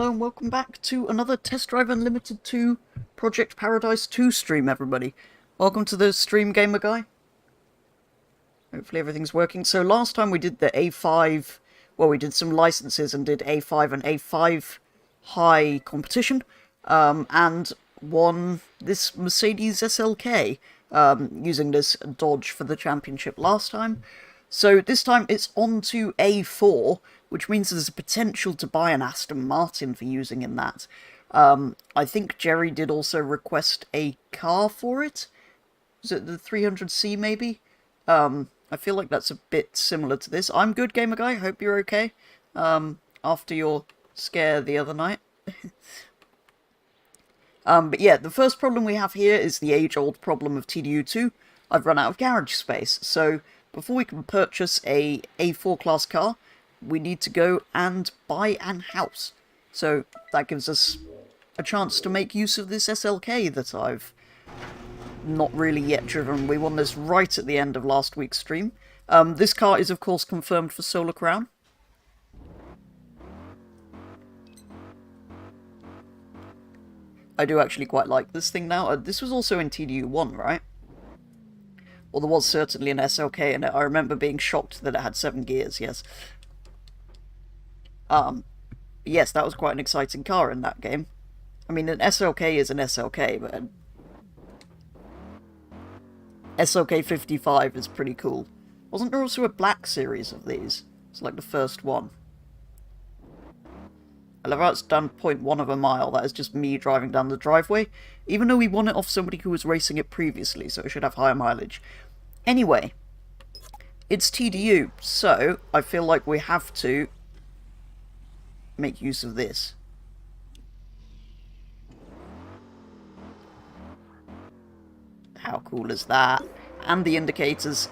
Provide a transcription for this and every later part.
Hello and welcome back to another Test Drive Unlimited 2 Project Paradise 2 stream, everybody. Welcome to the stream, Gamer Guy. Hopefully everything's working. So last time we did the A5, well, we did some licenses and did A5 and A5 high competition, and won this Mercedes SLK, using this Dodge for the championship last time. So this time it's on to A4, which means there's a potential to buy an Aston Martin for using in that. I think Jerry did also request a car for it. Was it the 300C maybe? I feel like that's a bit similar to this. I'm good, Gamer Guy. Hope you're okay. After your scare the other night. But yeah, the first problem we have here is the age-old problem of TDU 2. I've run out of garage space, so before we can purchase a A4 class car, we need to go and buy an house. So that gives us a chance to make use of this SLK that I've not really yet driven. We won this right at the end of last week's stream. This car is of course confirmed for Solar Crown. I do actually quite like this thing now. This was also in TDU 1, right? Well, there was certainly an SLK in it. I remember being shocked that it had 7 gears, yes. Yes, that was quite an exciting car in that game. I mean, an SLK is an SLK, but an SLK 55 is pretty cool. Wasn't there also a black series of these? It's like the first one. I love how it's done 0.1 of a mile. That is just me driving down the driveway, even though we won it off somebody who was racing it previously, so it should have higher mileage. Anyway, it's TDU, so I feel like we have to make use of this. How cool is that? And the indicators.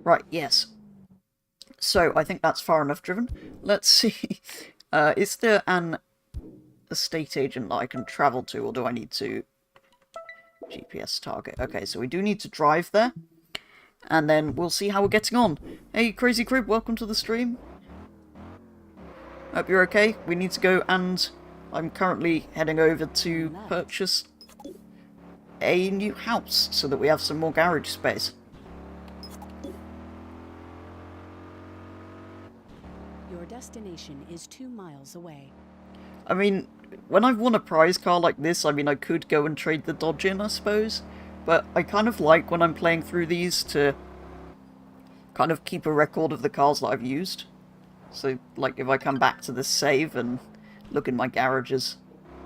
Right, yes. So, I think that's far enough driven. Let's see. Is there an estate agent that I can travel to, or do I need to GPS target? Okay, so we do need to drive there, and then we'll see how we're getting on. Hey, Crazy Crib, welcome to the stream. Hope you're okay. We need to go, and I'm currently heading over to purchase a new house so that we have some more garage space. Your destination is 2 miles away. I mean, when I've won a prize car like this, I mean, I could go and trade the Dodge in, I suppose. But I kind of like, when I'm playing through these, to kind of keep a record of the cars that I've used. So, like, if I come back to this save and look in my garages,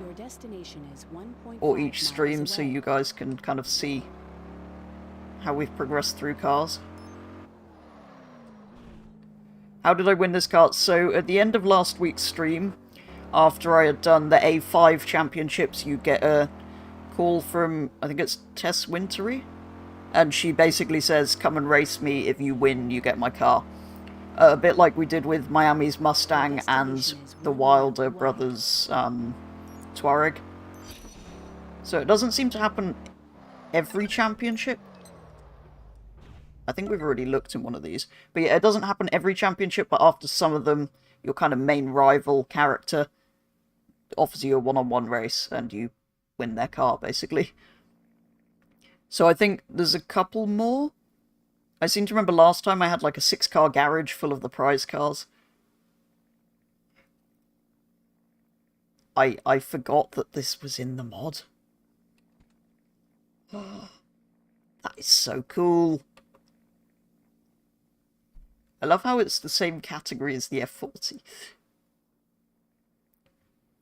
Your destination is 1.5 or each stream, miles so away. you guys can kind of see how we've progressed through cars. How did I win this car? So, at the end of last week's stream, after I had done the A5 championships, you get a call from, I think it's Tess Wintery, and she basically says, come and race me, if you win, you get my car. A bit like we did with Miami's Mustang and the Wilder brothers' Touareg. So it doesn't seem to happen every championship. I think we've already looked in one of these. But yeah, it doesn't happen every championship, but after some of them, your kind of main rival character offers you a one-on-one race, and you win their car, basically. So I think there's a couple more. I seem to remember last time I had like a 6-car garage full of the prize cars. I forgot that this was in the mod. That is so cool. I love how it's the same category as the F40.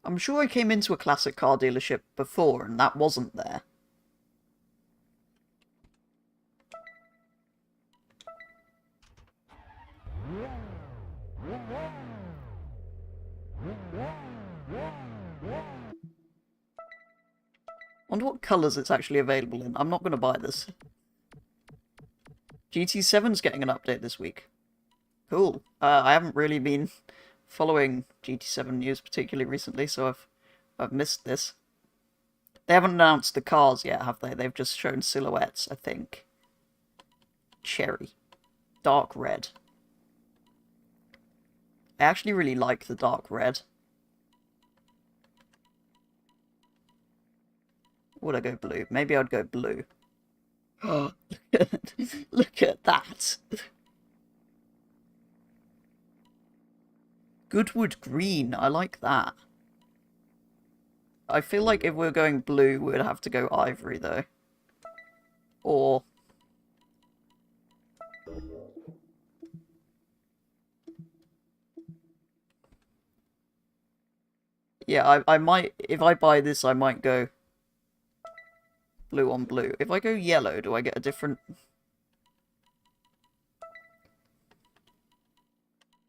I'm sure I came into a classic car dealership before and that wasn't there. Wonder what colours it's actually available in. I'm not going to buy this. GT7's getting an update this week. Cool. I haven't really been following GT7 news particularly recently, so I've missed this. They haven't announced the cars yet, have they? They've just shown silhouettes, I think. Cherry. Dark red. I actually really like the dark red. Would I go blue? Maybe I'd go blue. Oh, look at that. Goodwood green. I like that. I feel like if we're going blue, we'd have to go ivory, though. Or... yeah, I might... if I buy this, I might go blue on blue. If I go yellow, do I get a different...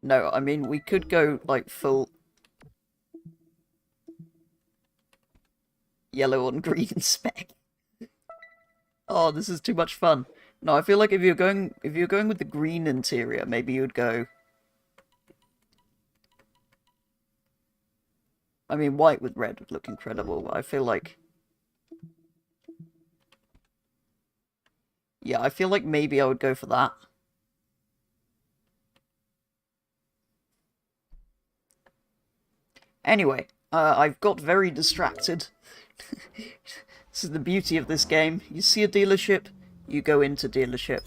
no, I mean, we could go, like, full... yellow on green spec. Oh, this is too much fun. No, I feel like if you're going with the green interior, maybe you'd go... I mean, white with red would look incredible, but I feel like... yeah, I feel like maybe I would go for that. Anyway, I've got very distracted. This is the beauty of this game. You see a dealership, you go into dealership.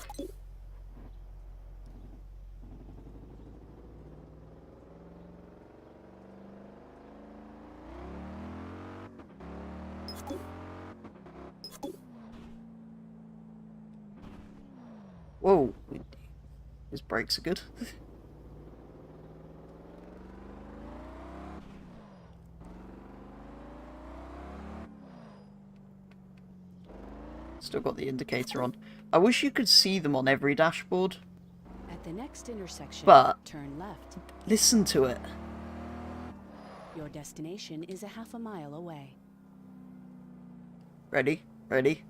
Whoa, his brakes are good. Still got the indicator on. I wish you could see them on every dashboard. At the next intersection, but turn left. Listen to it. Your destination is a half a mile away. Ready? Ready?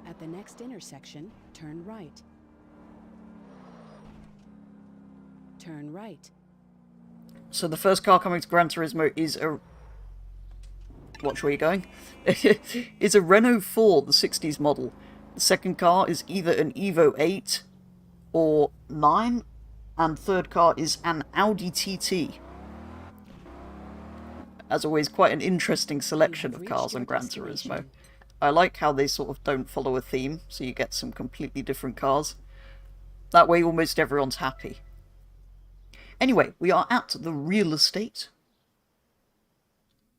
At the next intersection, turn right. Turn right. So the first car coming to Gran Turismo is a... watch where you're going. It's a Renault 4, the 60s model. The second car is either an Evo 8 or 9. And third car is an Audi TT. As always, quite an interesting selection of cars on Gran Turismo. I like how they sort of don't follow a theme, so you get some completely different cars. That way almost everyone's happy. Anyway, we are at the real estate.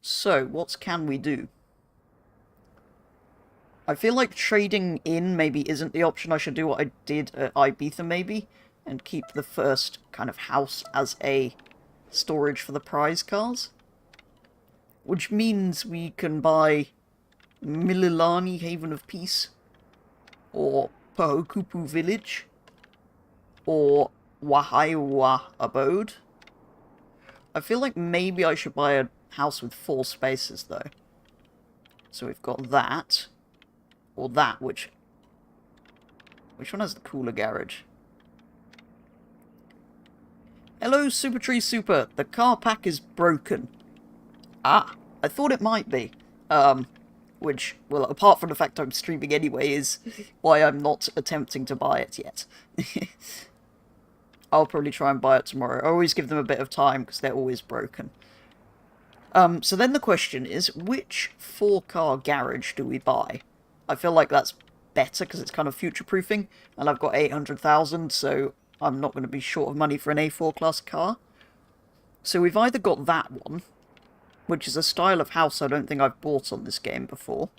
So, what can we do? I feel like trading in maybe isn't the option. I should do what I did at Ibiza maybe, and keep the first kind of house as a storage for the prize cars. Which means we can buy Mililani Haven of Peace, or Pahokupu Village, or Wahaiwa Abode. I feel like maybe I should buy a house with 4 spaces, though. So we've got that. Or that, which one has the cooler garage? Hello, Super Tree Super. The car pack is broken. Ah, I thought it might be. Which, well, apart from the fact I'm streaming anyway, is why I'm not attempting to buy it yet. I'll probably try and buy it tomorrow. I always give them a bit of time, because they're always broken. So then the question is, which 4-car garage do we buy? I feel like that's better, because it's kind of future-proofing, and I've got 800,000, so I'm not going to be short of money for an A4 class car. So we've either got that one, which is a style of house I don't think I've bought on this game before.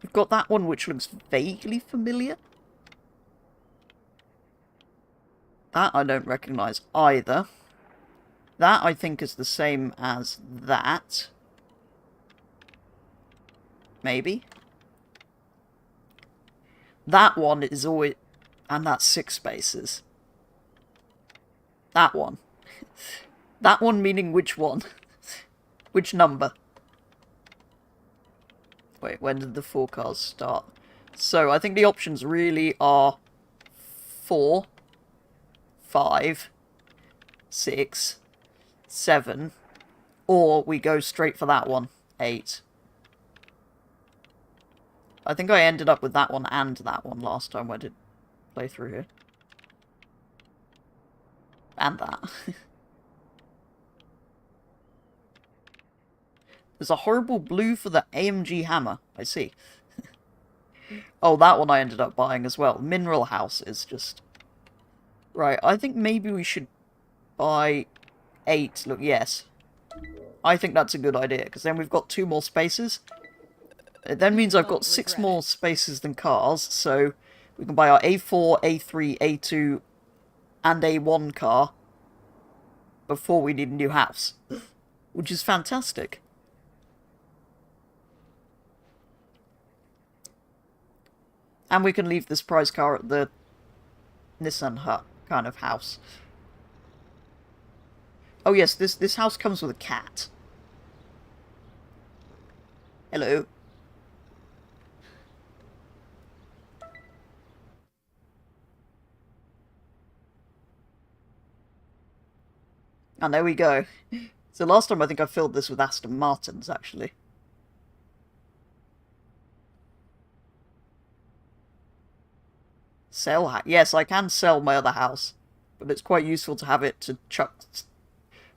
We've got that one, which looks vaguely familiar. That I don't recognise either. That I think is the same as that. Maybe. That one is always... and that's 6 spaces. That one. That one meaning which one? Which number? Wait, when did the 4 cars start? So I think the options really are 4, 5, 6, 7, or we go straight for that one, 8. I think I ended up with that one and that one last time I did play through here. And that. There's a horrible blue for the AMG hammer. I see. Oh, that one I ended up buying as well. Mineral House is just... Right, I think maybe we should buy 8. Look, yes. I think that's a good idea, because then we've got 2 more spaces. It then means I've got 6 more spaces than cars, so we can buy our A4, A3, A2, and A1 car before we need a new house. Which is fantastic. And we can leave this prize car at the Nissan Hut kind of house. Oh yes, this house comes with a cat. Hello. And there we go. So last time I think I filled this with Aston Martins, actually. Sell yes, I can sell my other house. But it's quite useful to have it to chuck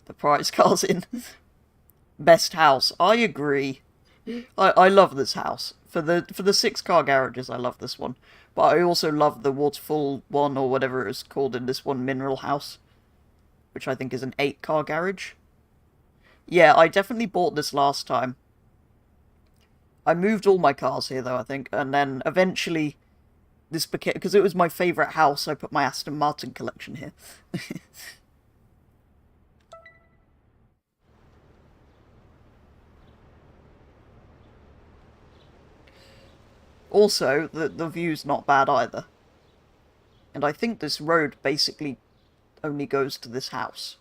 the prize cars in. Best house. I agree. I love this house. For the 6-car garages, I love this one. But I also love the waterfall one, or whatever it's called in this one, Mineral House. Which I think is an 8-car garage. Yeah, I definitely bought this last time. I moved all my cars here, though, I think. And then eventually, this became... Because it was my favourite house, I put my Aston Martin collection here. Also, the view's not bad either. And I think this road basically only goes to this house.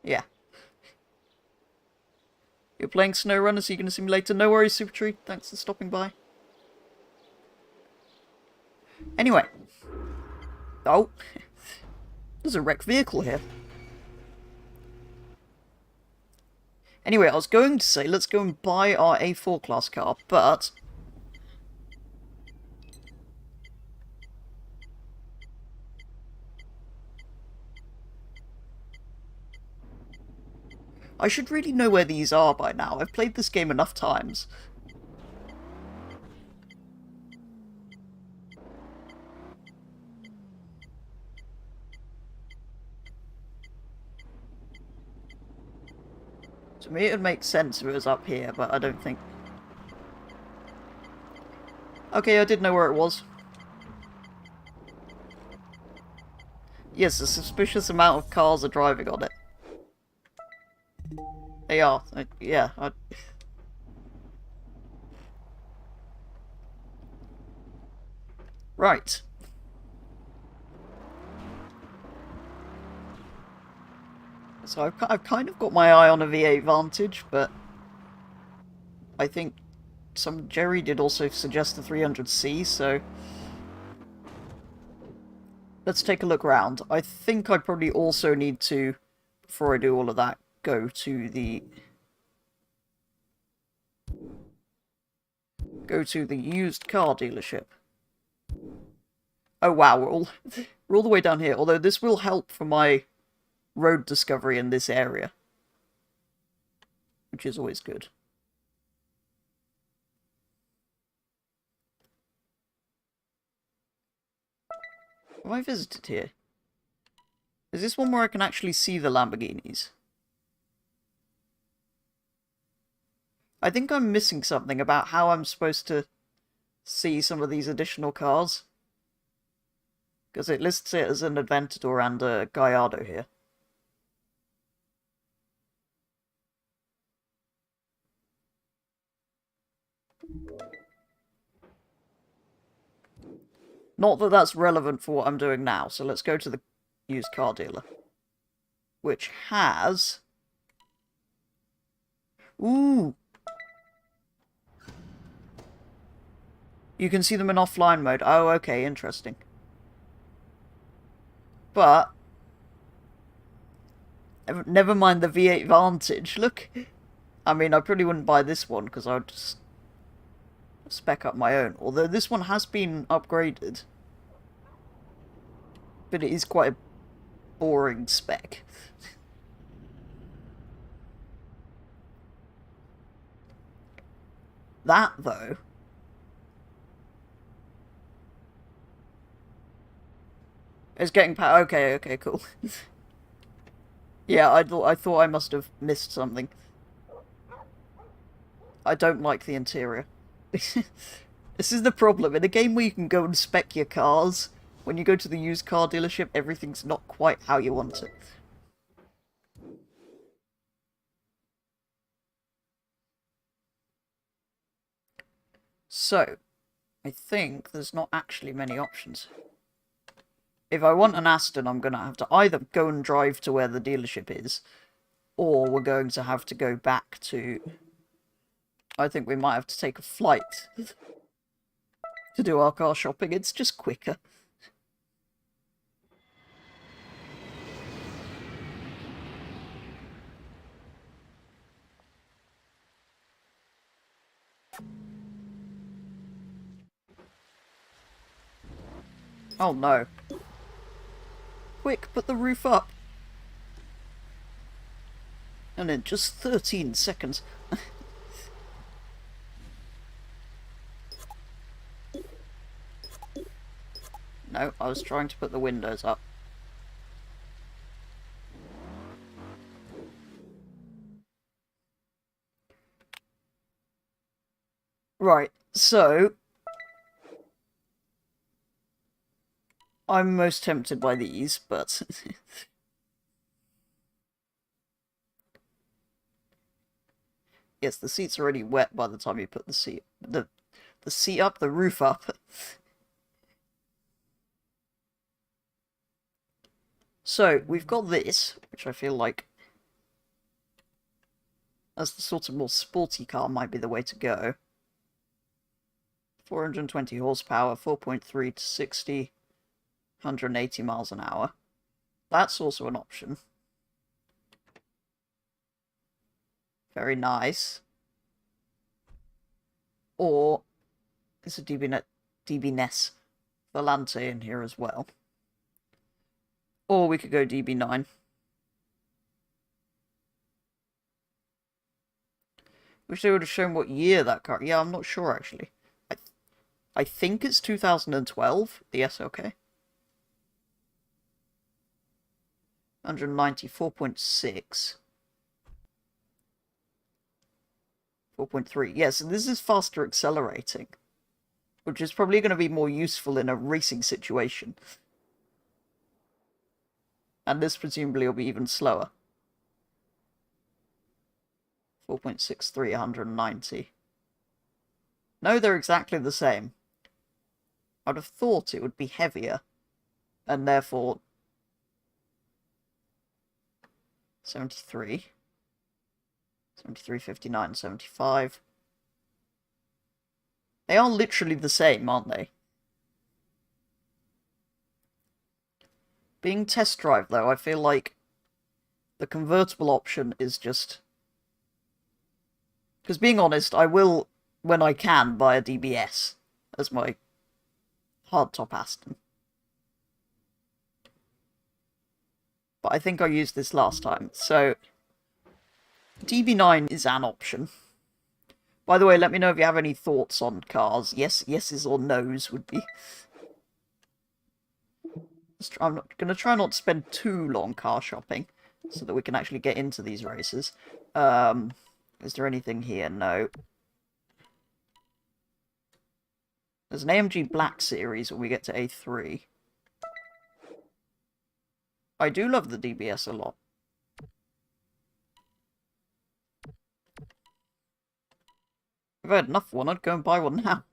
Yeah. You're playing SnowRunner, so you're going to see me later. No worries, Super Tree. Thanks for stopping by. Anyway. Oh. There's a wrecked vehicle here. Anyway, I was going to say, let's go and buy our A4 class car, but... I should really know where these are by now. I've played this game enough times. To me, it would make sense if it was up here, but I don't think... Okay, I did know where it was. Yes, a suspicious amount of cars are driving on it. They are. Yeah. Right. So I've kind of got my eye on a V8 Vantage, but I think Jerry did also suggest the 300C, so let's take a look around. I think I probably also need to, before I do all of that, go to the used car dealership. Oh wow, we're all the way down here. Although this will help for my road discovery in this area, which is always good. Have I visited here? Is this one where I can actually see the Lamborghinis? I think I'm missing something about how I'm supposed to see some of these additional cars. Because it lists it as an Aventador and a Gallardo here. Not that that's relevant for what I'm doing now, so let's go to the used car dealer. Which has... Ooh! You can see them in offline mode. Oh, okay, interesting. But never mind the V8 Vantage. Look, I mean, I probably wouldn't buy this one because I would just spec up my own. Although this one has been upgraded. But it is quite a boring spec. That, though, is getting power. Okay, okay, cool. Yeah, I thought I must have missed something. I don't like the interior. This is the problem. In a game where you can go and spec your cars, when you go to the used car dealership, everything's not quite how you want it. So, I think there's not actually many options. If I want an Aston, I'm going to have to either go and drive to where the dealership is, or we're going to have to go back to... I think we might have to take a flight to do our car shopping. It's just quicker. Oh no. Quick, put the roof up. And in just 13 seconds. No, I was trying to put the windows up. Right, so... I'm most tempted by these, but... Yes, the seat's already wet by the time you put the seat up, the roof up. So, we've got this, which I feel like as the sort of more sporty car might be the way to go. 420 horsepower, 4.3 to 60, 180 miles an hour. That's also an option. Very nice. Or there's a DB NES Volante in here as well. Or we could go DB9. Wish they would have shown what year that car... Yeah, I'm not sure, actually. I think it's 2012, the SLK. 194.6. 4.3. Yes, and this is faster accelerating, which is probably going to be more useful in a racing situation. And this presumably will be even slower. 4.63, 190. No, they're exactly the same. I'd have thought it would be heavier, and therefore 73, 73, 59, 75. They are literally the same, aren't they? Being test drive, though, I feel like the convertible option is just... Because being honest, I will, when I can, buy a DBS as my hardtop Aston. But I think I used this last time, so... DB9 is an option. By the way, let me know if you have any thoughts on cars. Yeses or nos would be... I'm going to try not to spend too long car shopping, so that we can actually get into these races. Is there anything here? No. There's an AMG Black Series when we get to A3. I do love the DBS a lot. If I had enough one, I'd go and buy one now.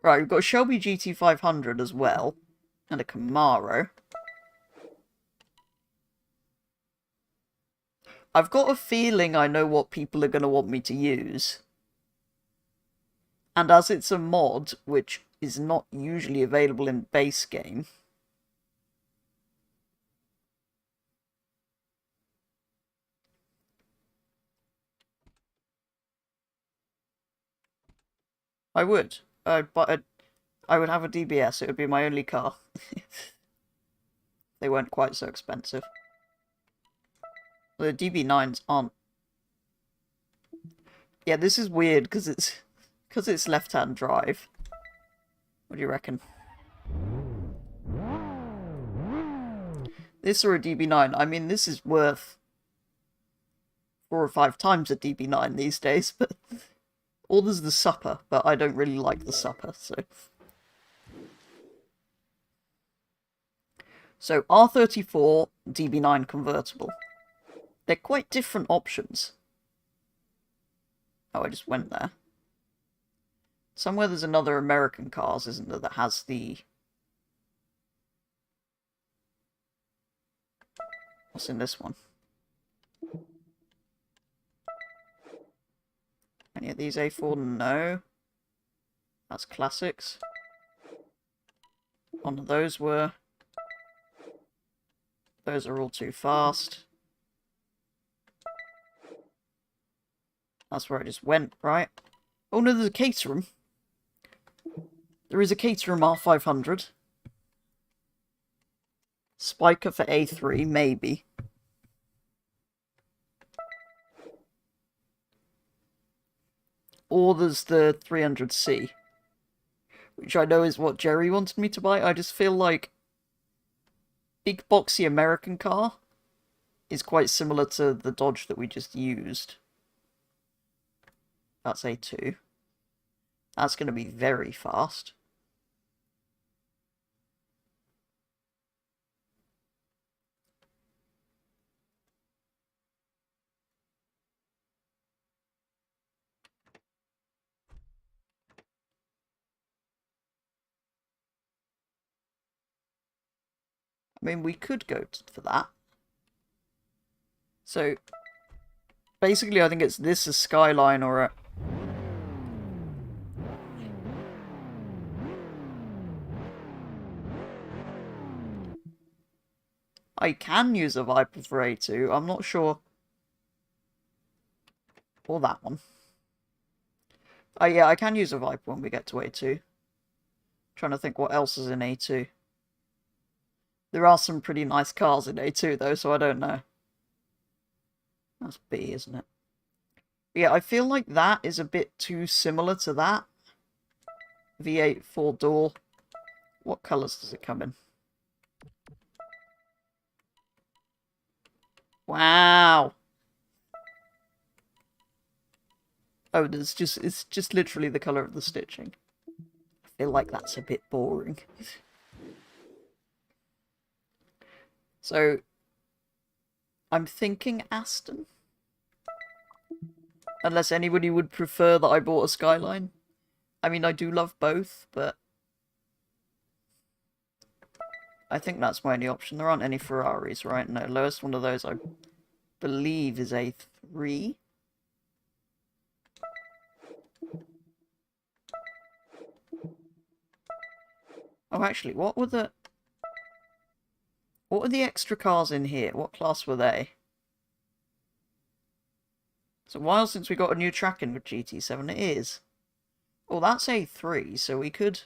Right, we've got a Shelby GT500 as well. And a Camaro. I've got a feeling I know what people are going to want me to use. And as it's a mod, which is not usually available in base game, I would. I would have a DBS. It would be my only car. They weren't quite so expensive. The DB9s aren't. Yeah, this is weird because it's left-hand drive. What do you reckon? This or a DB9? I mean, this is worth 4 or 5 times a DB9 these days, but or there's the supper, but I don't really like the supper, so. So R34 DB9 convertible. They're quite different options. Oh, I just went there. Somewhere there's another American cars, isn't there, that has the... What's in this one? Any of these A4? No. That's classics. None of those were. Those are all too fast. That's where I just went, right? Oh no, there's a Caterham. There is a Caterham R500. Spiker for A3, maybe. Or there's the 300C. Which I know is what Jerry wanted me to buy. I just feel like big boxy American car is quite similar to the Dodge that we just used. That's A2. That's going to be very fast. I mean, we could go for that. So, basically, I think it's this a Skyline or a... I can use a Viper for A2. I'm not sure. Or that one. Oh, yeah, I can use a Viper when we get to A2. Trying to think what else is in A2. There are some pretty nice cars in A2, though, so I don't know. That's B, isn't it? Yeah, I feel like that is a bit too similar to that. V8 4-door. What colours does it come in? Wow! Oh, it's just literally the colour of the stitching. I feel like that's a bit boring. So, I'm thinking Aston. Unless anybody would prefer that I bought a Skyline. I mean, I do love both, but I think that's my only option. There aren't any Ferraris, right? No, lowest one of those I believe is A3. Oh, actually, what were the extra cars in here? What class were they? It's a while since we got a new track in with GT7. It is. Oh, that's A3, so we could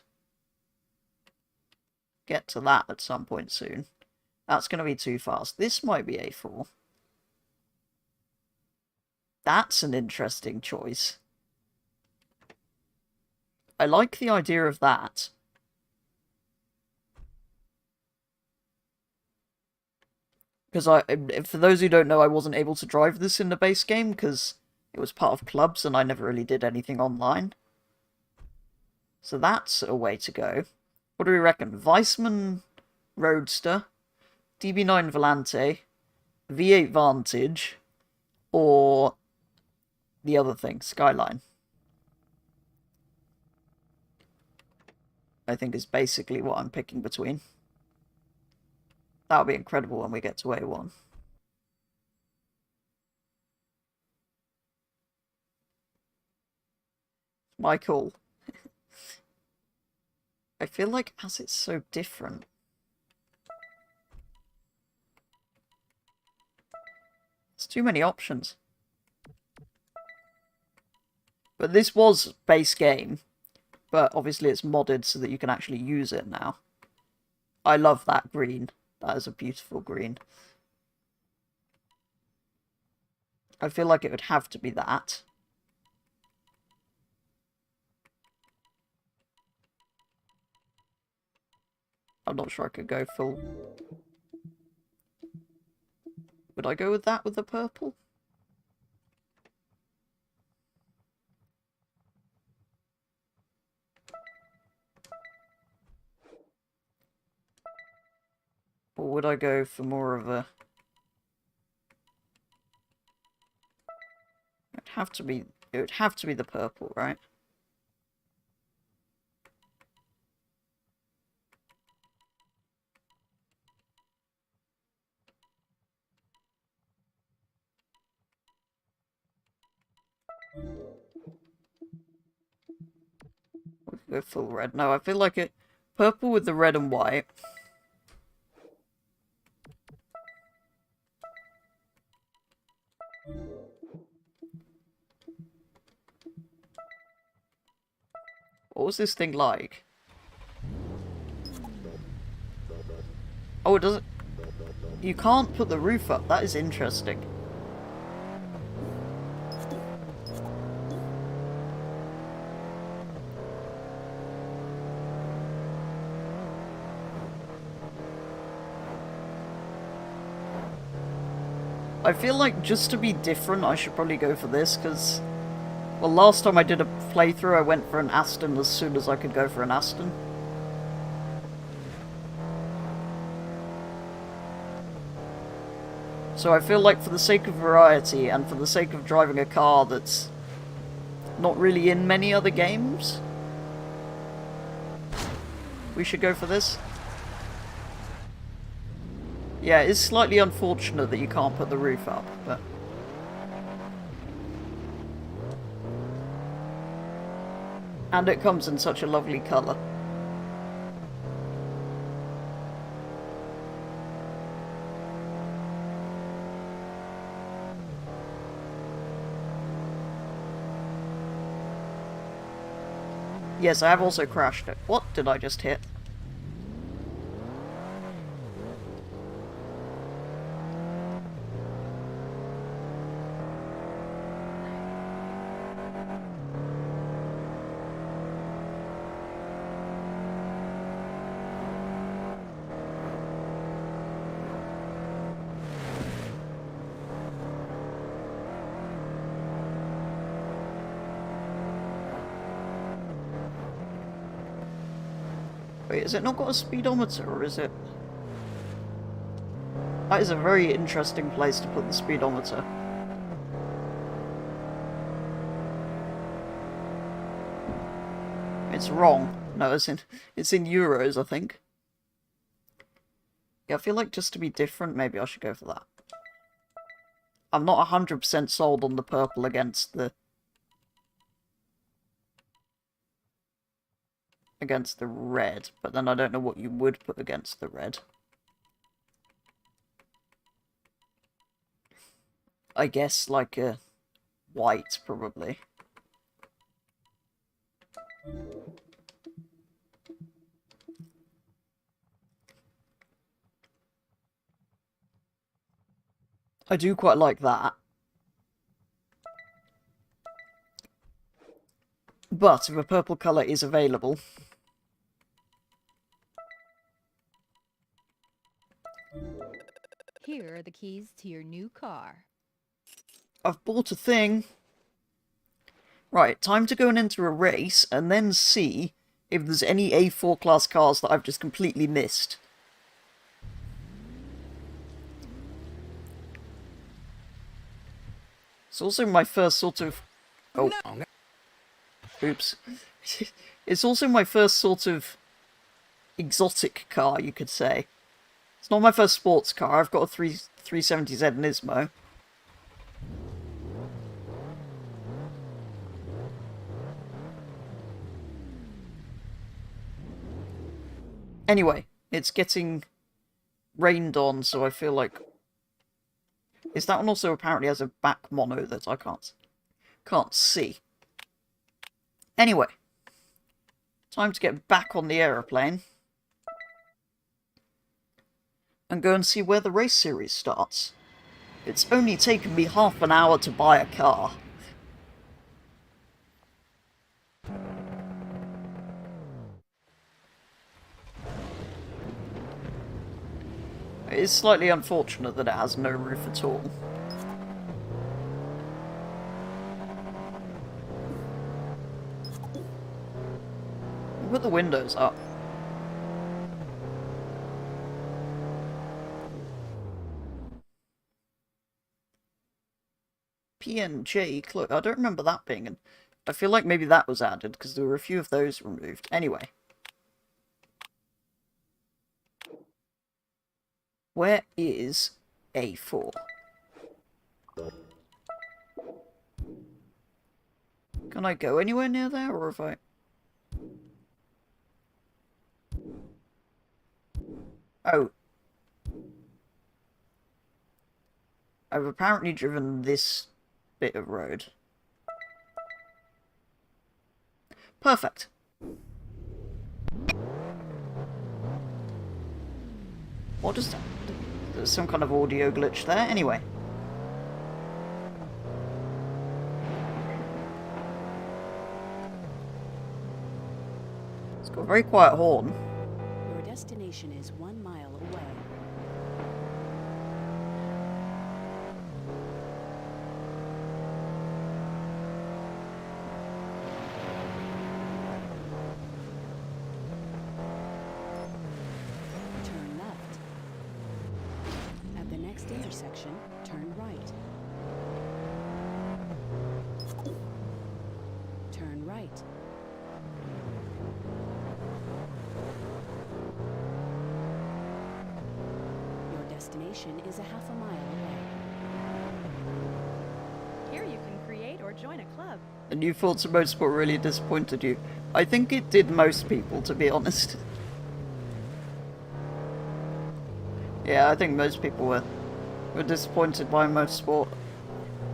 get to that at some point soon. That's going to be too fast. This might be A4. That's an interesting choice. I like the idea of that. Because for those who don't know, I wasn't able to drive this in the base game because it was part of clubs and I never really did anything online. So that's a way to go. What do we reckon? Weissman Roadster, DB9 Volante, V8 Vantage, or the other thing, Skyline. I think is basically what I'm picking between. That'll be incredible when we get to A1. My call. I feel like as it's so different... There's too many options. But this was base game. But obviously it's modded so that you can actually use it now. I love that green. That is a beautiful green. I feel like it would have to be that. I'm not sure I could go full... Would I go with that with the purple? Or would I go for more of a... It would have to be the purple, right? We could go full red. No, I feel like it... Purple with the red and white. What was this thing like? Oh, it doesn't... You can't put the roof up. That is interesting. I feel like just to be different, I should probably go for this, because... Well, last time I did a playthrough, I went for an Aston as soon as I could go for an Aston. So I feel like for the sake of variety, and for the sake of driving a car that's not really in many other games, we should go for this. Yeah, it's slightly unfortunate that you can't put the roof up, but... And it comes in such a lovely colour. Yes, I have also crashed it. What did I just hit? Wait, has it not got a speedometer, or is it... That is a very interesting place to put the speedometer. It's wrong. No, it's in euros, I think. Yeah, I feel like just to be different, maybe I should go for that. I'm not 100% sold on the purple against the red, but then I don't know what you would put against the red. I guess like a white, probably. I do quite like that. But if a purple colour is available... Here are the keys to your new car. I've bought a thing. Right, time to go and enter a race, and then see if there's any A4 class cars that I've just completely missed. It's also my first sort of... Oh. Oops. It's also my first sort of exotic car, you could say. It's not my first sports car. I've got a 370Z Nismo. Anyway, it's getting rained on, so I feel like... Is that one also apparently has a back mono that I can't see? Anyway, time to get back on the aeroplane and go and see where the race series starts. It's only taken me half an hour to buy a car. It is slightly unfortunate that it has no roof at all. Put the windows up. PNJ, look, I don't remember that being in... I feel like maybe that was added, because there were a few of those removed. Anyway. Where is A4? Can I go anywhere near there, or have I... Oh. I've apparently driven this bit of road. Perfect. What is that? There's some kind of audio glitch there. Anyway. It's got a very quiet horn. Your destination is 1 mile away. Turn left. At the next intersection, turn right. Turn right. Your destination is a half a mile away. Here you can create or join a club. The new Forza Motorsport really disappointed you. I think it did most people, to be honest. Yeah, I think most people were disappointed by Motorsport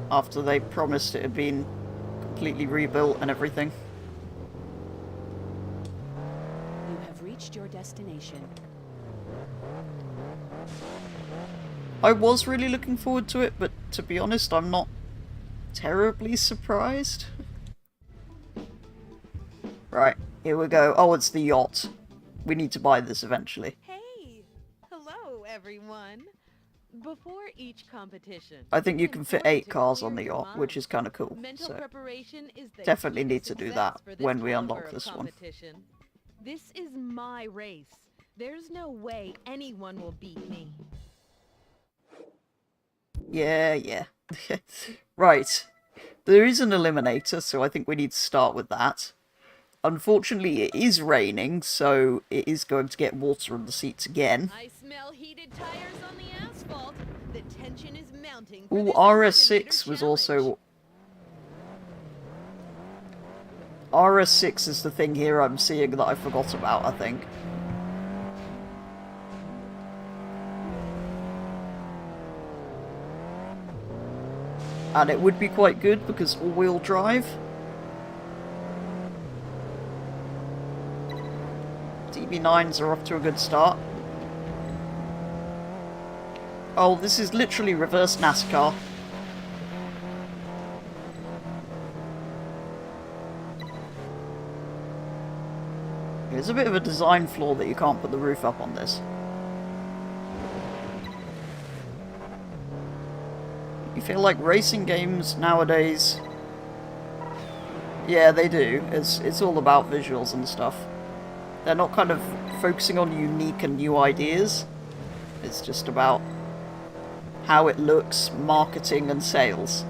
after they promised it had been completely rebuilt and everything. You have reached your destination. I was really looking forward to it, but to be honest, I'm not terribly surprised. Right, here we go. Oh, it's the yacht. We need to buy this eventually. Hey! Hello, everyone! Before each competition, I think you it's can fit important 8 to cars clear on the your yacht, which mind. is kind of cool. Mental So preparation is the definitely key need to do success that for this when we caliber unlock of this one. competition. This is my race. There's no way anyone will beat me. Yeah. Right. There is an eliminator, so I think we need to start with that. Unfortunately, it is raining, so it is going to get water on the seats again. I smell heated tires on the asphalt. The tension is mounting. Ooh, This RS6 eliminator was challenge. also... RS6 is the thing here I'm seeing that I forgot about, I think. And it would be quite good because all-wheel drive. DB9s are off to a good start. Oh, this is literally reverse NASCAR. There's a bit of a design flaw that you can't put the roof up on this. You feel like racing games nowadays... Yeah, they do. It's all about visuals and stuff. They're not kind of focusing on unique and new ideas. It's just about how it looks, marketing and sales,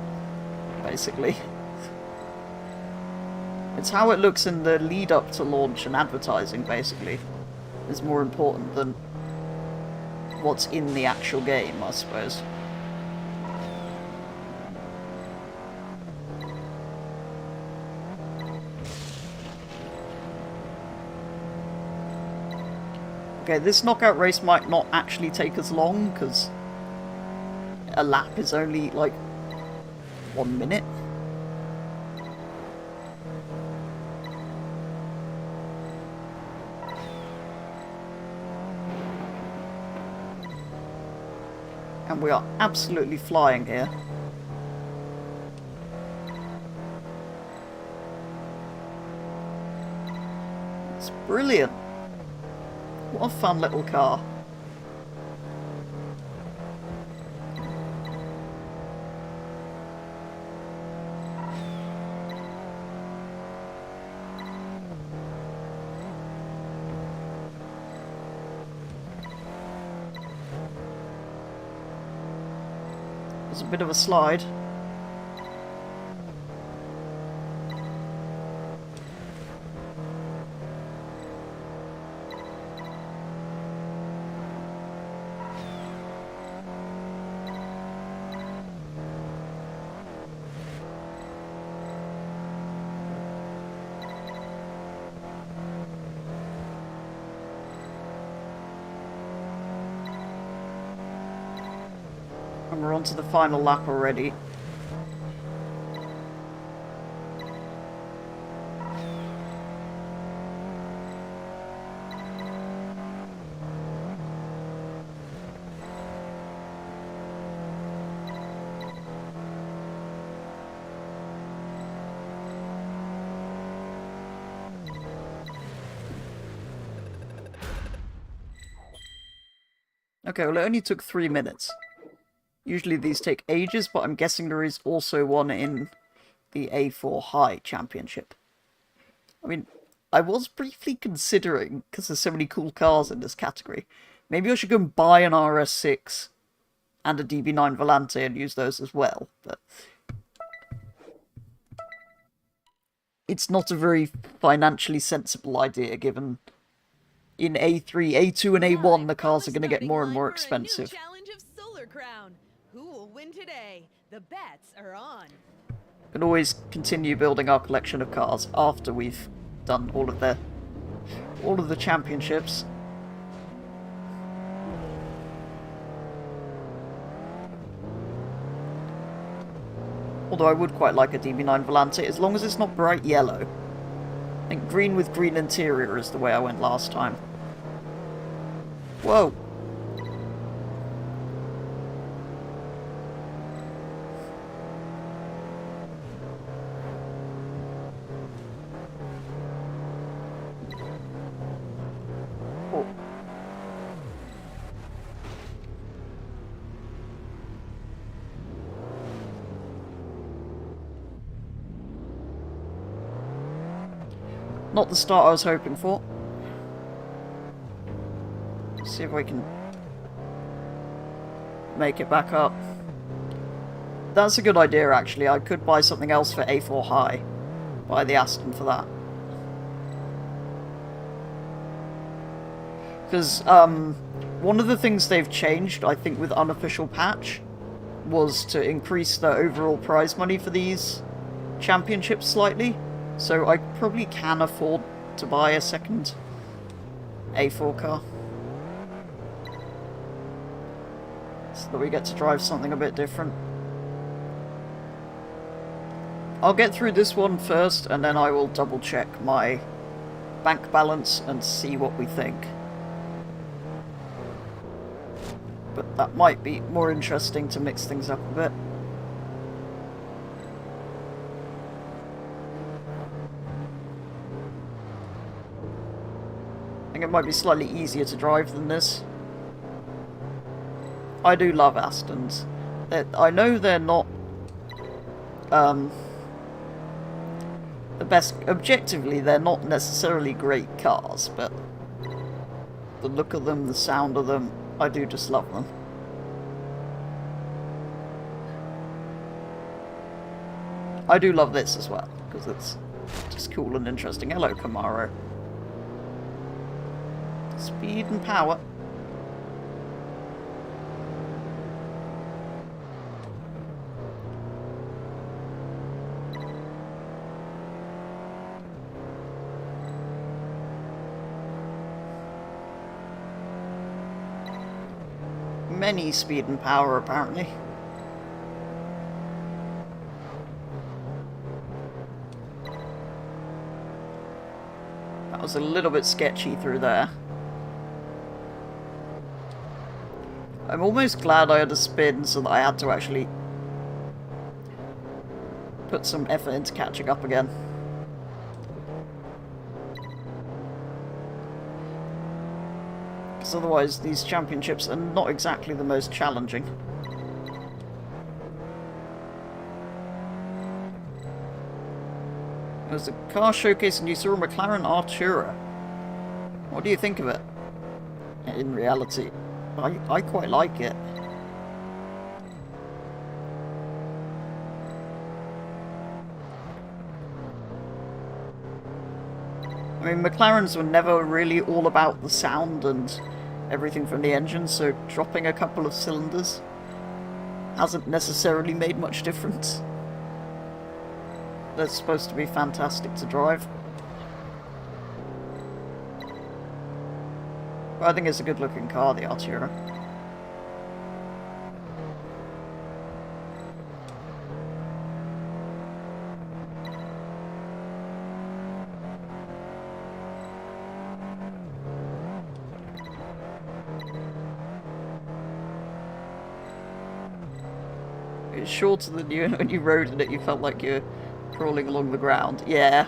basically. It's how it looks in the lead up to launch and advertising, basically, is more important than what's in the actual game, I suppose. Okay, this knockout race might not actually take as long, because a lap is only, like, 1 minute. And we are absolutely flying here. It's brilliant. What a fun little car. There's a bit of a slide. And we're on to the final lap already. Okay, well it only took 3 minutes. Usually these take ages, but I'm guessing there is also one in the A4 High Championship. I mean, I was briefly considering, because there's so many cool cars in this category, maybe I should go and buy an RS6 and a DB9 Volante and use those as well, but it's not a very financially sensible idea, given in A3, A2 and A1 the cars are going to get more and more expensive. Challenge of Solar Crown. Who will win today? The bets are on. Can always continue building our collection of cars after we've done all of the championships. Although I would quite like a DB9 Volante, as long as it's not bright yellow. I think green with green interior is the way I went last time. Whoa! Oh. Not the start I was hoping for. Let's see if I can make it back up. That's a good idea, actually. I could buy something else for A4 High. Buy the Aston for that. Because, one of the things they've changed, I think, with unofficial patch, was to increase the overall prize money for these championships slightly. So I probably can afford to buy a second A4 car. So that we get to drive something a bit different. I'll get through this one first, and then I will double check my bank balance and see what we think. But that might be more interesting to mix things up a bit. I think it might be slightly easier to drive than this. I do love Astons. I know they're not the best. Objectively, they're not necessarily great cars, but the look of them, the sound of them, I do just love them. I do love this as well, because it's just cool and interesting. Hello, Camaro. Speed and power. many speed and power, apparently. That was a little bit sketchy through there. I'm almost glad I had a spin so that I had to actually put some effort into catching up again. Because otherwise these championships are not exactly the most challenging. It was a car showcase and you saw a McLaren Artura. What do you think of it? In reality, I quite like it. I mean, McLarens were never really all about the sound and everything from the engine, so dropping a couple of cylinders hasn't necessarily made much difference. They're supposed to be fantastic to drive. But I think it's a good looking car, the Artura. It's shorter than you, and when you rode in it you felt like you're crawling along the ground. Yeah,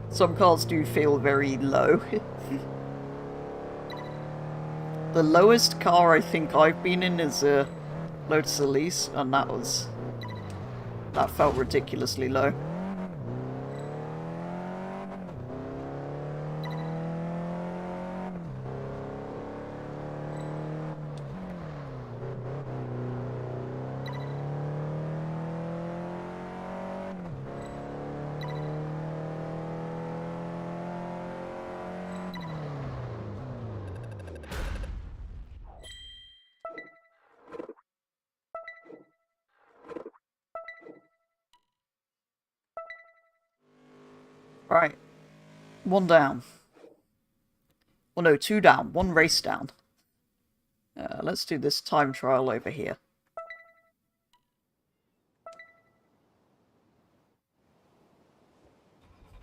some cars do feel very low. The lowest car I think I've been in is a Lotus Elise, and that felt ridiculously low. Right, one down. Well, no, two down. One race down. Let's do this time trial over here.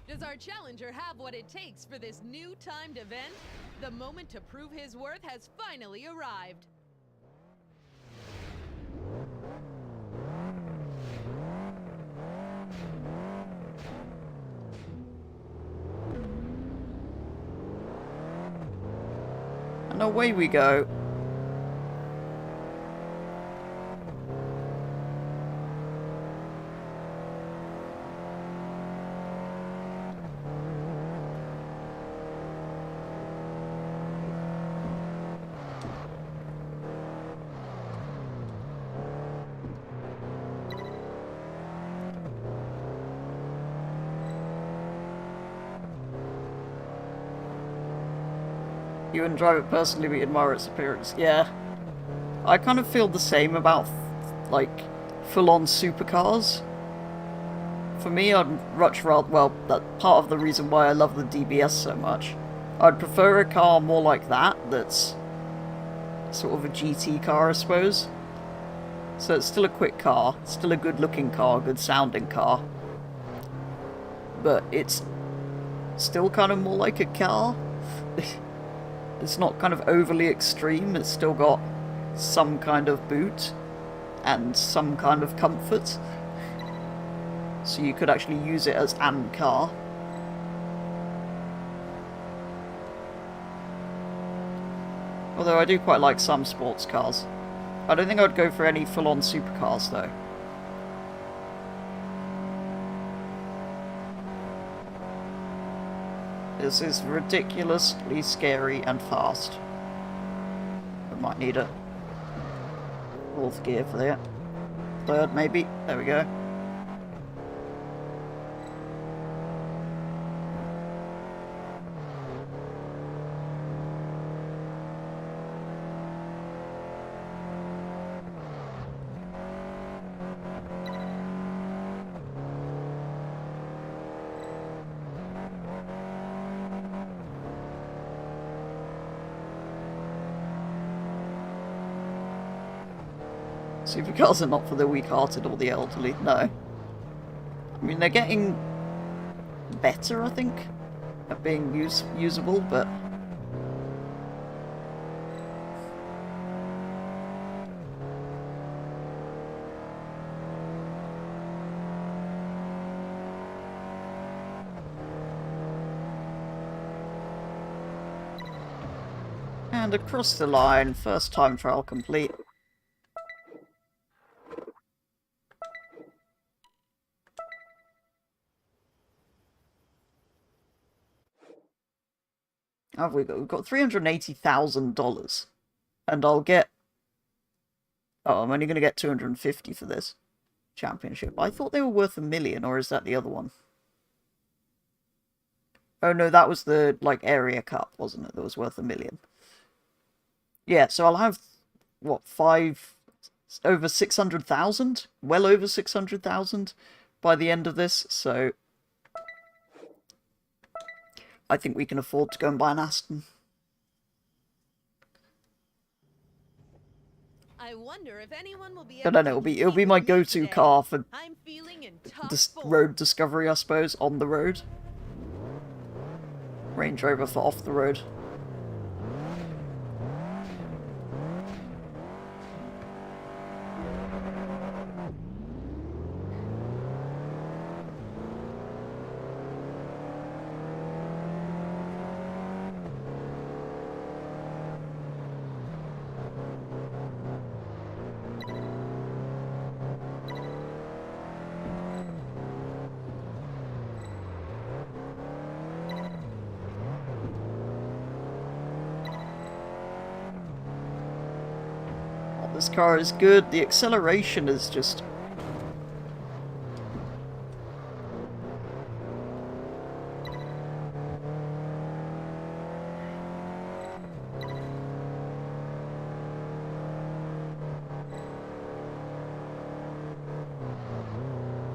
Does our challenger have what it takes for this new timed event? The moment to prove his worth has finally arrived. And away we go. You wouldn't drive it personally, but you admire its appearance. Yeah. I kind of feel the same about, like, full-on supercars. For me, I'd much rather... Well, that's part of the reason why I love the DBS so much. I'd prefer a car more like that, that's sort of a GT car, I suppose. So it's still a quick car, still a good-looking car, good-sounding car. But it's still kind of more like a car. It's not kind of overly extreme, it's still got some kind of boot and some kind of comfort. So you could actually use it as an car. Although I do quite like some sports cars. I don't think I'd go for any full-on supercars though. This is ridiculously scary and fast. I might need a fourth gear for that. Third, maybe. There we go. Supercars are not for the weak-hearted or the elderly, no. I mean, they're getting better, I think, at being usable, but... And across the line, first time trial complete. How have we got? We've got $380,000. And I'll get... Oh, I'm only going to get 250 for this championship. I thought they were worth $1 million, or is that the other one? Oh no, that was the, like, area cup, wasn't it? That was worth $1 million. Yeah, so I'll have, what, over 600,000? Well over 600,000 by the end of this, so I think we can afford to go and buy an Aston. I wonder if anyone will be I don't know, it'll be my go-to car for I'm feeling in tough this form. road discovery, I suppose, on the road. Range Rover for off the road. This car is good. The acceleration is just...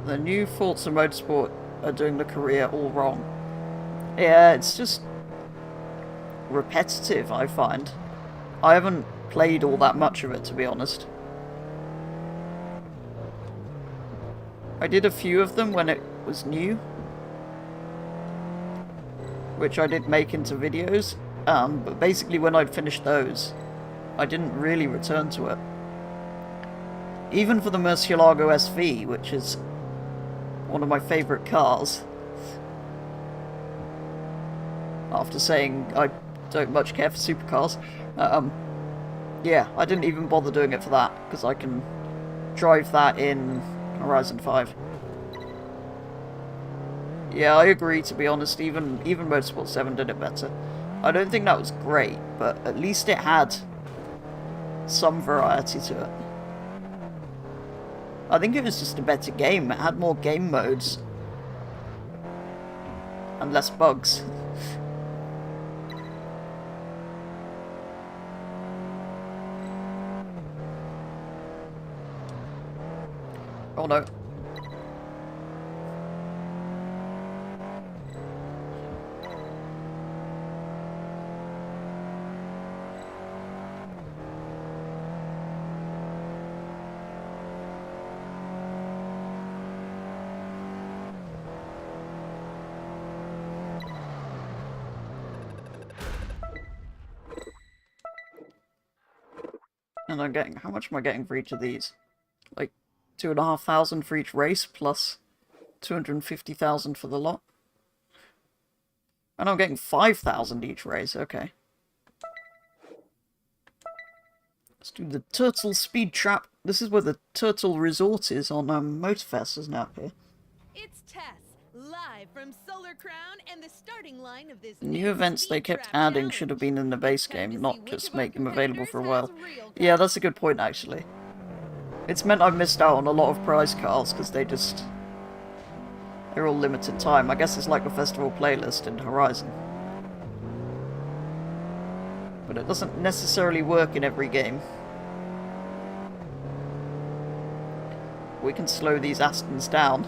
The new Forza Motorsport are doing the career all wrong. Yeah, it's just repetitive, I find. I haven't played all that much of it, to be honest. I did a few of them when it was new, which I did make into videos, but basically when I'd finished those, I didn't really return to it. Even for the Murcielago SV, which is one of my favourite cars, after saying I don't much care for supercars, yeah, I didn't even bother doing it for that, because I can drive that in Horizon 5. Yeah, I agree, to be honest, even Motorsport 7 did it better. I don't think that was great, but at least it had some variety to it. I think it was just a better game. It had more game modes. And less bugs. Oh no. And I'm getting, how much am I getting for each of these? Like 2,500 for each race, plus 250,000 for the lot. And I'm getting 5,000 each race, okay. Let's do the Turtle Speed Trap. This is where the Turtle Resort is on Motorfest, isn't it, up here? It's Tess, live from Solar Crown and the starting line of this New events they kept adding should have been in the base game, not just make them available for a while. Yeah, that's a good point, actually. It's meant I've missed out on a lot of prize cars, because they're all limited time. I guess it's like a festival playlist in Horizon. But it doesn't necessarily work in every game. We can slow these Astons down.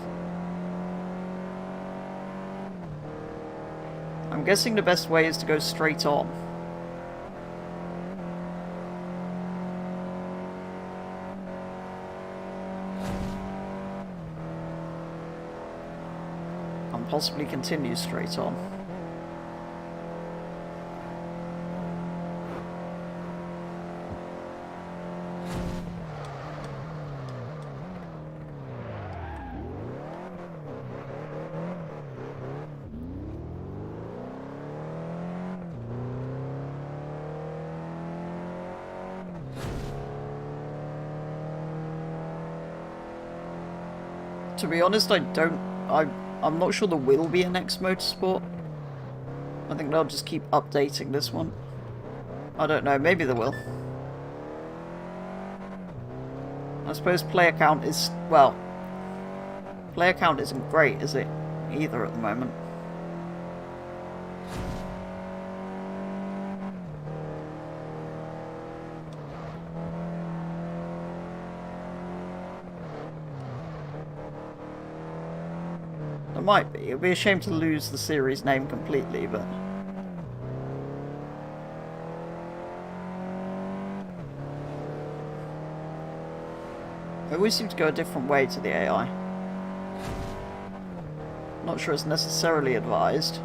I'm guessing the best way is to go straight on. possibly continue straight on. To be honest, I'm not sure there will be a next Motorsport. I think they'll just keep updating this one. I don't know, maybe they will. I suppose player count is, well, player count isn't great, is it? Either at the moment. It might be. It'd be a shame to lose the series name completely, but... I always seem to go a different way to the AI. Not sure it's necessarily advised.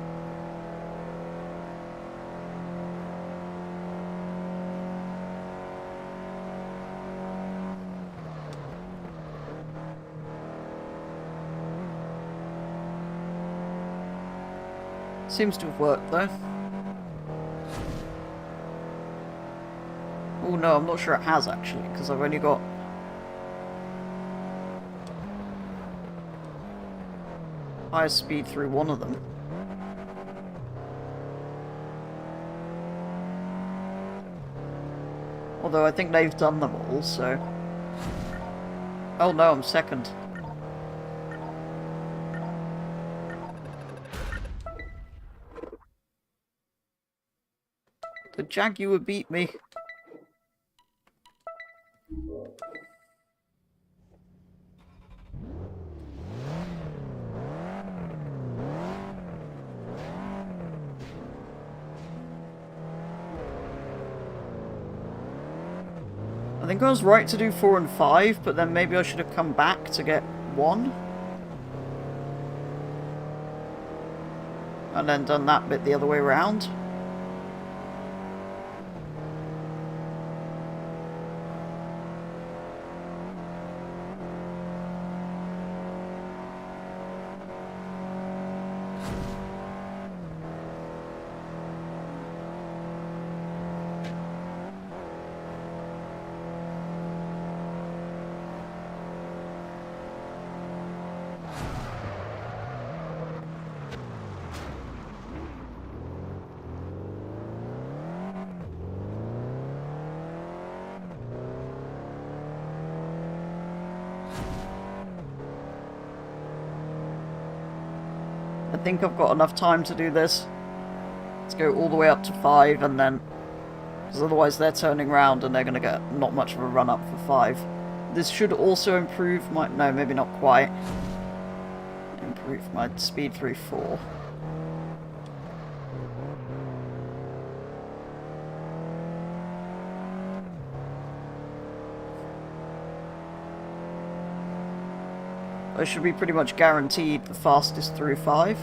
Seems to have worked, though. Oh no, I'm not sure it has, actually, because I've only got... highest speed through one of them. Although I think they've done them all, so... Oh no, I'm second. The Jaguar beat me. I think I was right to do 4 and 5, but then maybe I should have come back to get 1. And then done that bit the other way around. I think I've got enough time to do this. Let's go all the way up to 5 and then... because otherwise they're turning around and they're going to get not much of a run up for 5. This should also improve my... no, maybe not quite. Improve my speed through 4. I should be pretty much guaranteed the fastest through 5.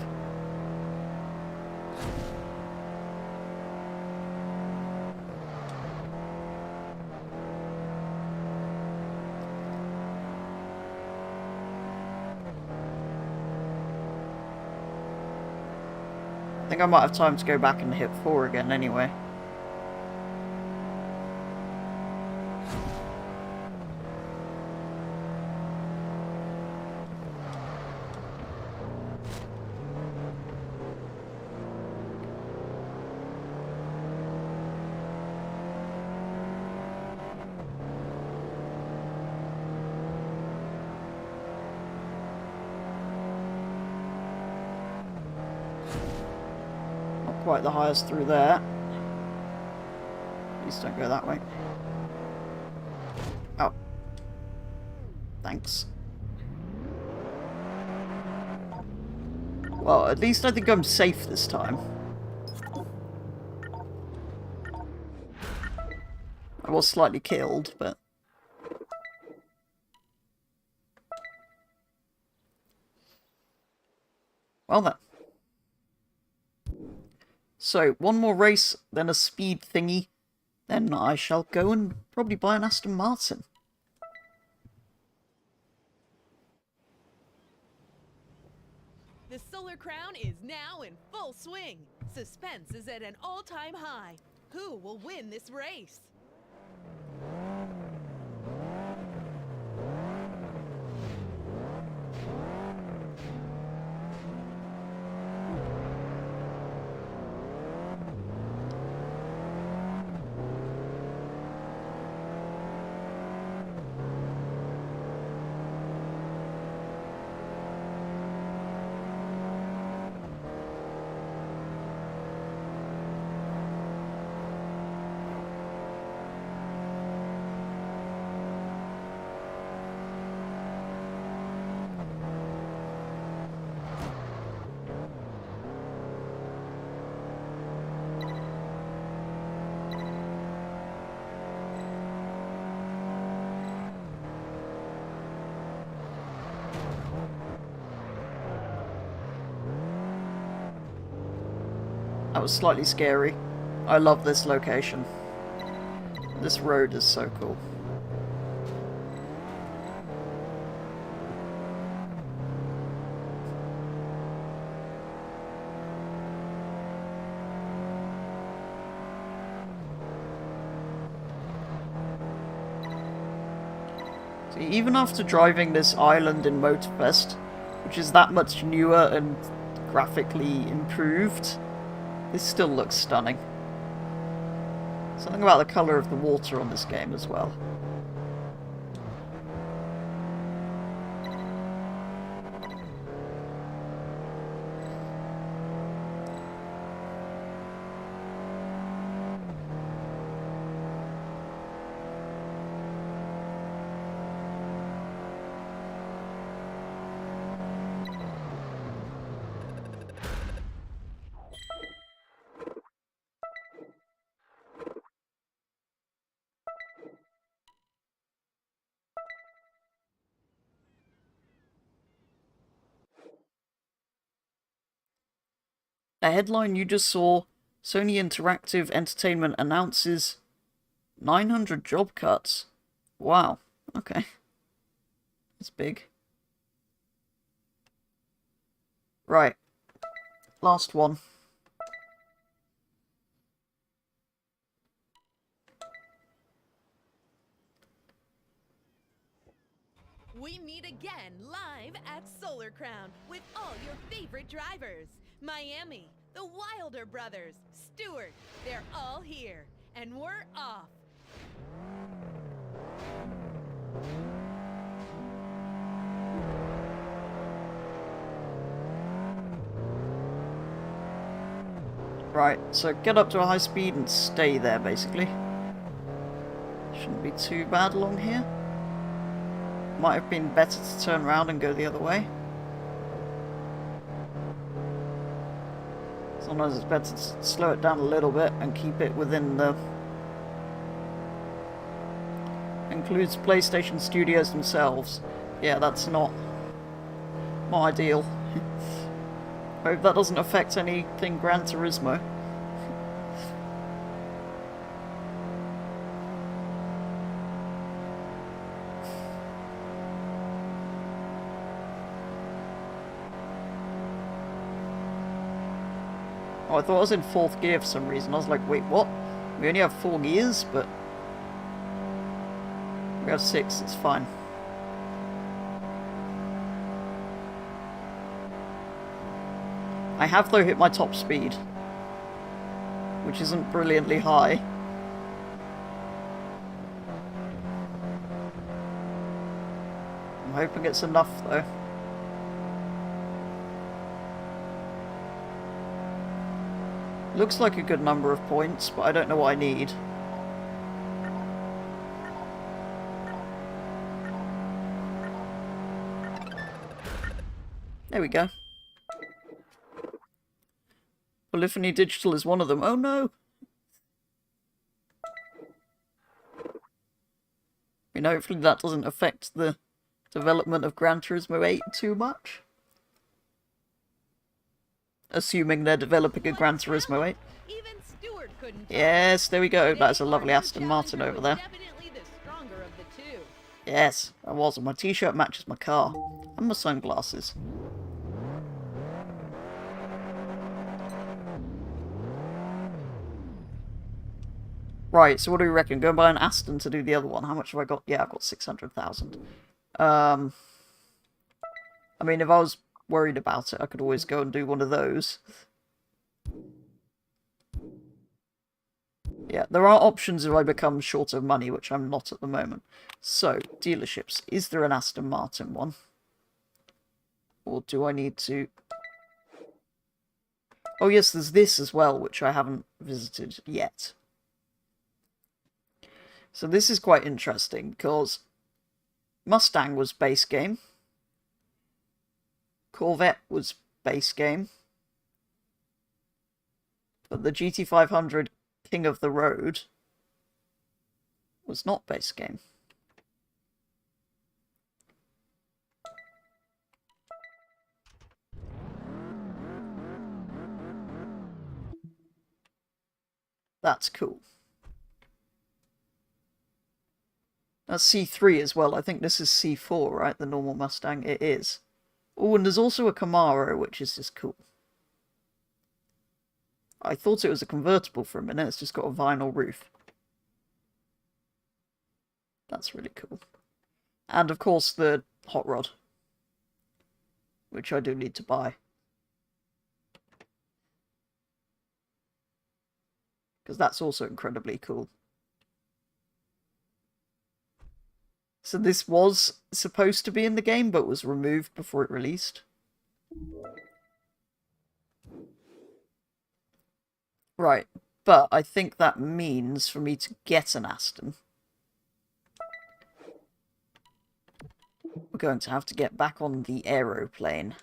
I think I might have time to go back and hit 4 again anyway. Quite the highest through there. Please don't go that way. Oh. Thanks. Well, at least I think I'm safe this time. I was slightly killed, but... Well then. So, one more race, then a speed thingy. Then I shall go and probably buy an Aston Martin. The Solar Crown is now in full swing. Suspense is at an all-time high. Who will win this race? That was slightly scary. I love this location. This road is so cool. See, even after driving this island in Motorfest, which is that much newer and graphically improved, this still looks stunning. Something about the colour of the water on this game as well. A headline you just saw, Sony Interactive Entertainment announces 900 job cuts. Wow, okay. That's big. Right. Last one. We meet again live at Solar Crown with all your favorite drivers. Miami, the Wilder brothers, Stewart, they're all here. And we're off. Right, so get up to a high speed and stay there, basically. Shouldn't be too bad along here. Might have been better to turn around and go the other way. Sometimes it's better to slow it down a little bit and keep it within the... Includes PlayStation Studios themselves. Yeah, that's not ideal. Hope that doesn't affect anything Gran Turismo. Oh, I thought I was in 4th gear for some reason. I was like, wait, what? We only have 4 gears, but... We have 6, it's fine. I have, though, hit my top speed. Which isn't brilliantly high. I'm hoping it's enough, though. Looks like a good number of points, but I don't know what I need. There we go. Polyphony Digital is one of them. Oh no! I mean, hopefully that doesn't affect the development of Gran Turismo 8 too much. Assuming they're developing a What Gran a Turismo battle! 8. Even Stewart couldn't touch. Yes, there we go. Today, That's a our lovely new Aston Martin challenger over was there. definitely the stronger of the two. Yes, that was. And my t-shirt matches my car. And my sunglasses. Right, so what do we reckon? Go and buy an Aston to do the other one. How much have I got? Yeah, I've got 600,000. I mean, if I was worried about it, I could always go and do one of those. Yeah, there are options if I become short of money, which I'm not at the moment. So, dealerships. Is there an Aston Martin one? Or do I need to... Oh yes, there's this as well, which I haven't visited yet. So this is quite interesting, because Mustang was base game. Corvette was base game. But the GT500 King of the Road was not base game. That's cool. That's C3 as well. I think this is C4, right? The normal Mustang. It is. Oh, and there's also a Camaro, which is just cool. I thought it was a convertible for a minute. It's just got a vinyl roof. That's really cool. And, of course, the hot rod, which I do need to buy. Because that's also incredibly cool. So this was supposed to be in the game, but was removed before it released. Right, but I think that means for me to get an Aston, we're going to have to get back on the aeroplane.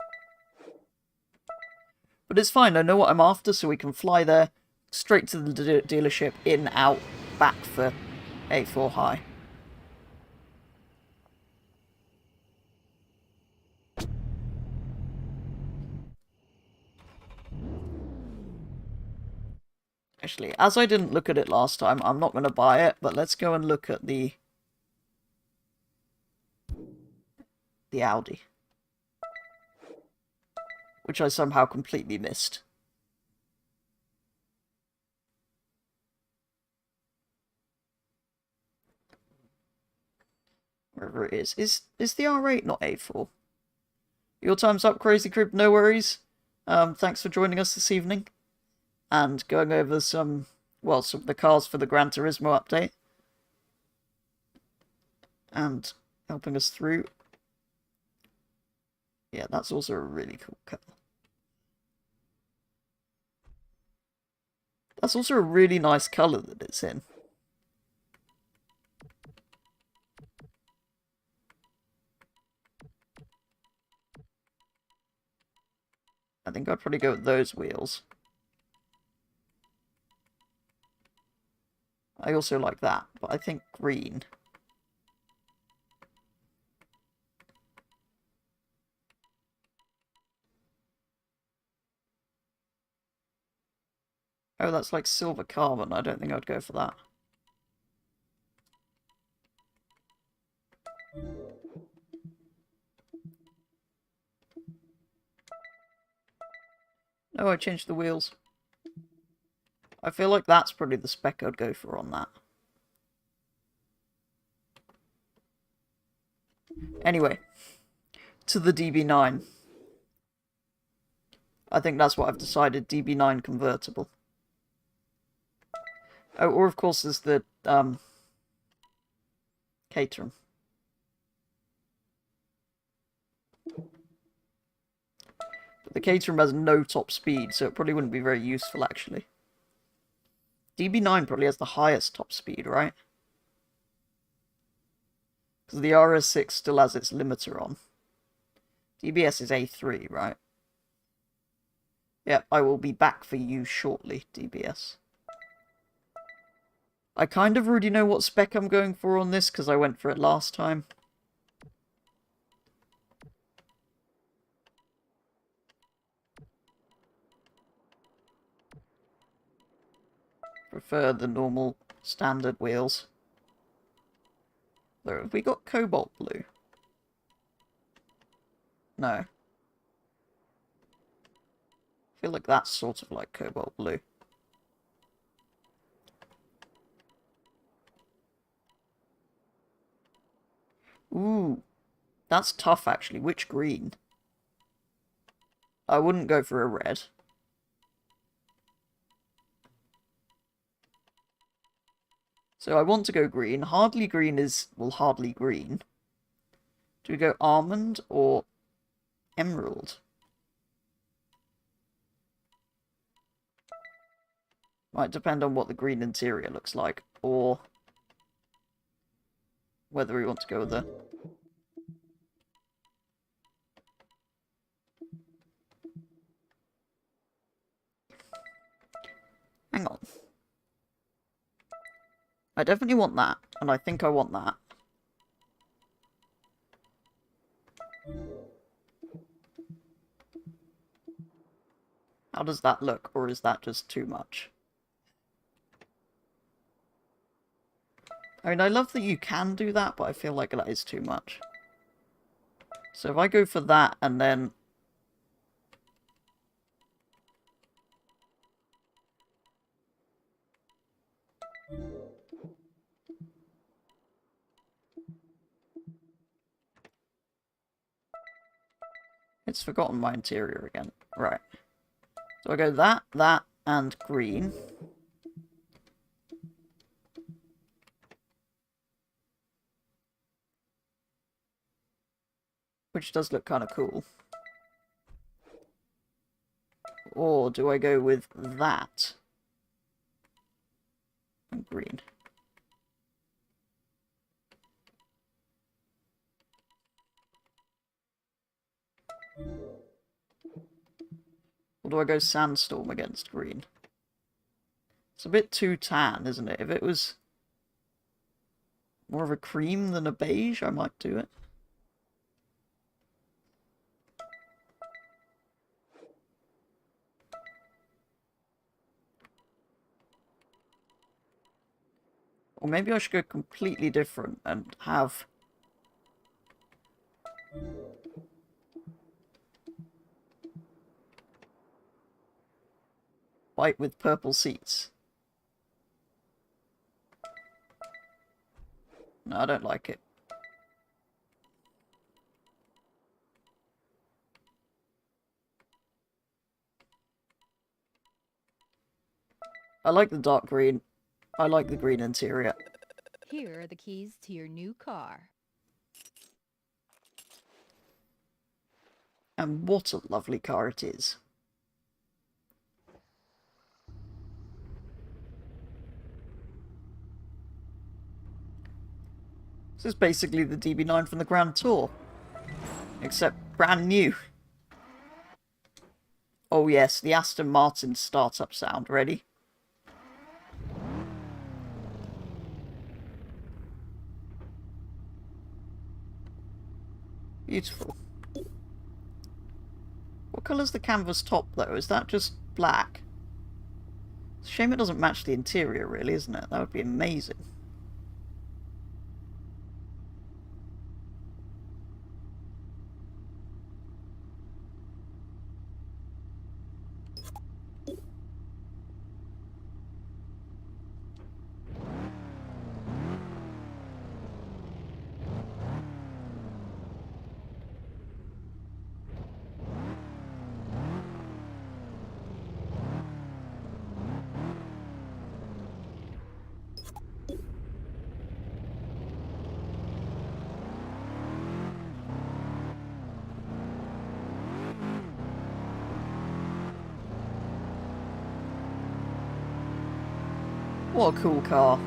But it's fine, I know what I'm after, so we can fly there, straight to the dealership, in, out, back for A4 high. Actually, as I didn't look at it last time, I'm not going to buy it, but let's go and look at the Audi, which I somehow completely missed. Wherever it is. Is the R8 not A4? Your time's up, Crazy Crib, no worries. Thanks for joining us this evening. And going over some of the cars for the Gran Turismo update. And helping us through. Yeah, that's also a really cool car. That's also a really nice colour that it's in. I think I'd probably go with those wheels. I also like that, but I think green. Oh, that's like silver carbon. I don't think I'd go for that. No, I changed the wheels. I feel like that's probably the spec I'd go for on that. Anyway, to the DB9. I think that's what I've decided, DB9 convertible. Oh, or of course there's the, Caterham. But the Caterham has no top speed, so it probably wouldn't be very useful, actually. DB9 probably has the highest top speed, right? Because the RS6 still has its limiter on. DBS is A3, right? Yep, I will be back for you shortly, DBS. I kind of already know what spec I'm going for on this, because I went for it last time. prefer the normal standard wheels. Though, have we got cobalt blue? No. I feel like that's sort of like cobalt blue. Ooh, that's tough actually. Which green? I wouldn't go for a red. So I want to go green. Hardly green is, well, hardly green. Do we go almond or emerald? Might depend on what the green interior looks like, or whether we want to go with the... Hang on. I definitely want that, and I think I want that. How does that look, or is that just too much? I mean, I love that you can do that, but I feel like that is too much. So if I go for that, and then... It's forgotten my interior again. Right. So I go that, that, and green. Which does look kind of cool. Or do I go with that? And green. Or do I go sandstorm against green? It's a bit too tan, isn't it? If it was more of a cream than a beige, I might do it. Or maybe I should go completely different and have... white with purple seats. No, I don't like it. I like the dark green. I like the green interior. Here are the keys to your new car. And what a lovely car it is. This is basically the DB9 from the Grand Tour. Except brand new. Oh yes, the Aston Martin startup sound. Ready? Beautiful. What colour's the canvas top, though? Is that just black? It's a shame it doesn't match the interior, really, isn't it? That would be amazing. What a cool car.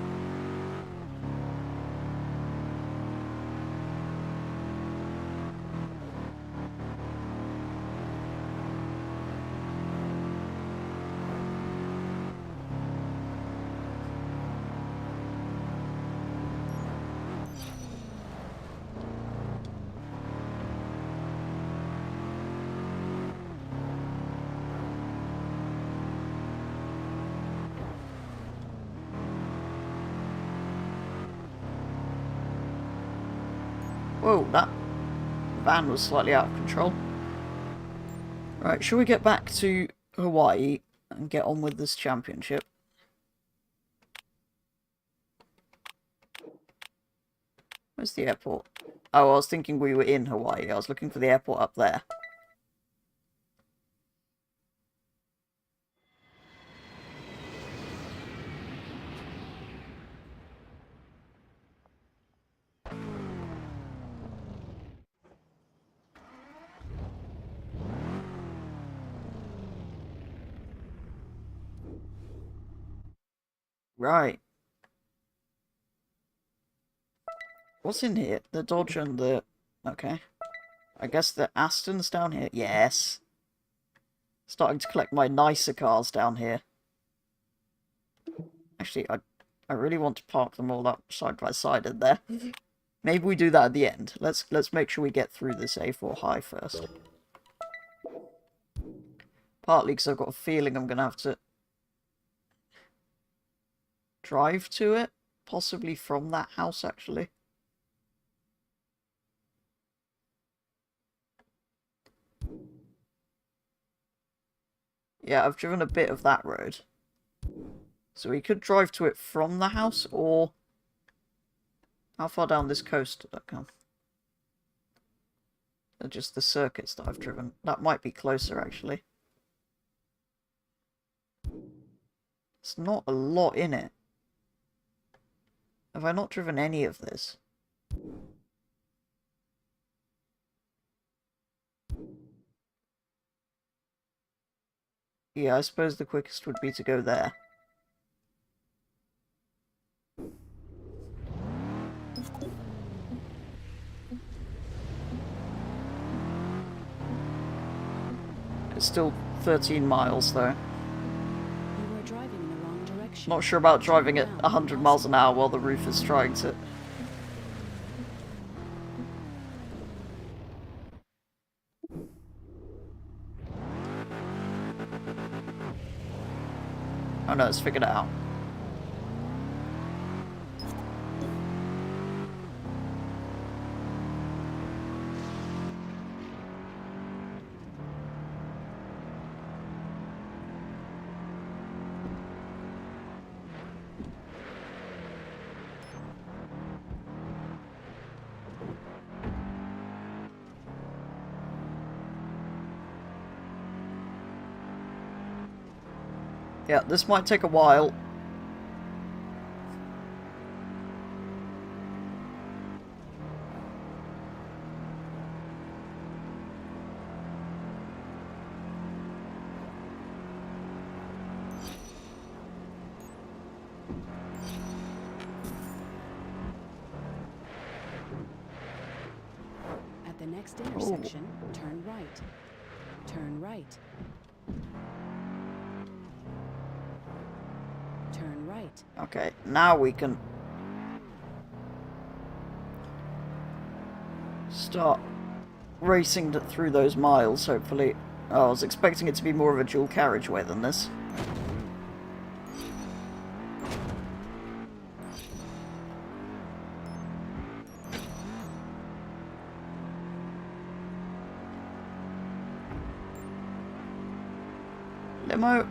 Whoa, that van was slightly out of control. Right, shall we get back to Hawaii and get on with this championship? Where's the airport? Oh, I was thinking we were in Hawaii. I was looking for the airport up there. Right. What's in here? The Dodge and the... Okay. I guess the Aston's down here. Yes. Starting to collect my nicer cars down here. Actually, I really want to park them all up side by side in there. Maybe we do that at the end. Let's make sure we get through this A4 high first. Partly because I've got a feeling I'm going to have to drive to it. Possibly from that house, actually. Yeah, I've driven a bit of that road. So we could drive to it from the house, or... How far down this coast did that come? They're just the circuits that I've driven. That might be closer, actually. It's not a lot in it. Have I not driven any of this? Yeah, I suppose the quickest would be to go there. It's still 13 miles, though. You are driving in the wrong direction. Not sure about driving at 100 miles an hour while the roof is trying to... Oh no, it's figured it out. Yeah, this might take a while. At the next intersection, turn right. Turn right. Turn right. Okay, now we can start racing through those miles, hopefully. Oh, I was expecting it to be more of a dual carriageway than this. Limo.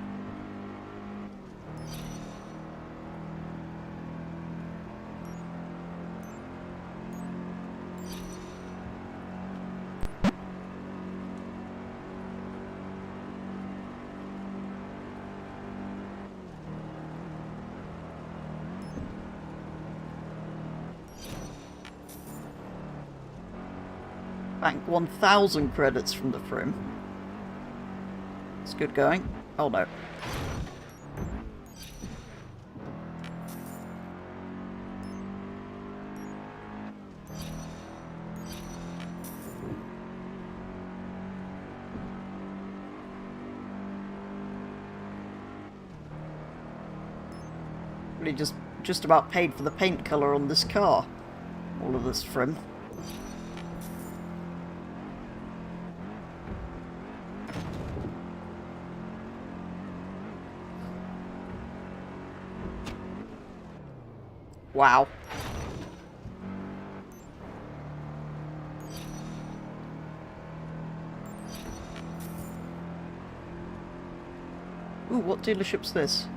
Bank 1,000 credits from the Prim. It's good going. Oh no. Really just about paid for the paint colour on this car. All of this Prim. Wow. Ooh, what dealership's this?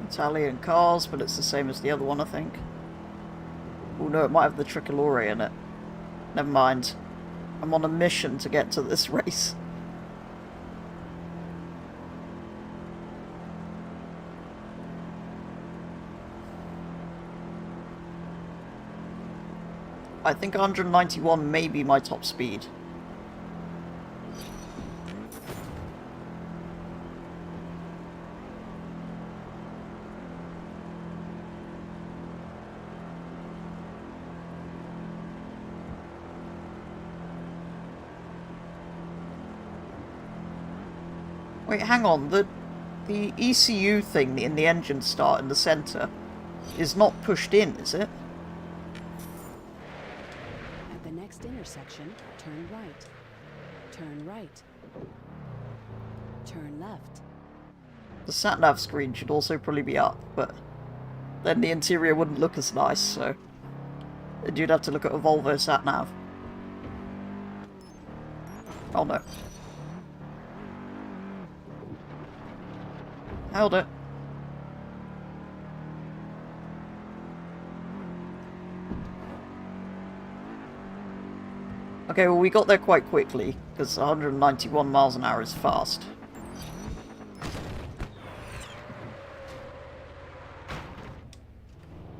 Italian cars, but it's the same as the other one, I think. Oh no, it might have the Tricolore in it. Never mind. I'm on a mission to get to this race. I think 191 may be my top speed. Wait, hang on. The ECU thing in the engine start in the centre is not pushed in, is it? At the next intersection, turn right. Turn right. Turn left. The sat-nav screen should also probably be up, but then the interior wouldn't look as nice, so you'd have to look at a Volvo sat-nav. Oh no. Held it. Okay, well we got there quite quickly, because 191 miles an hour is fast.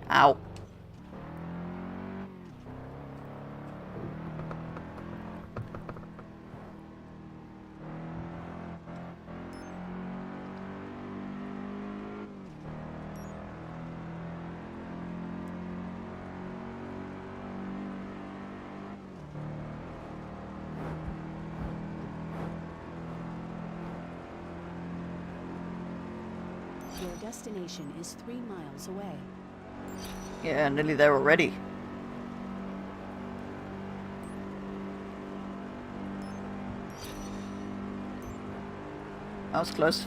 Ow. Your destination is 3 miles away. Yeah, nearly there already. That was close.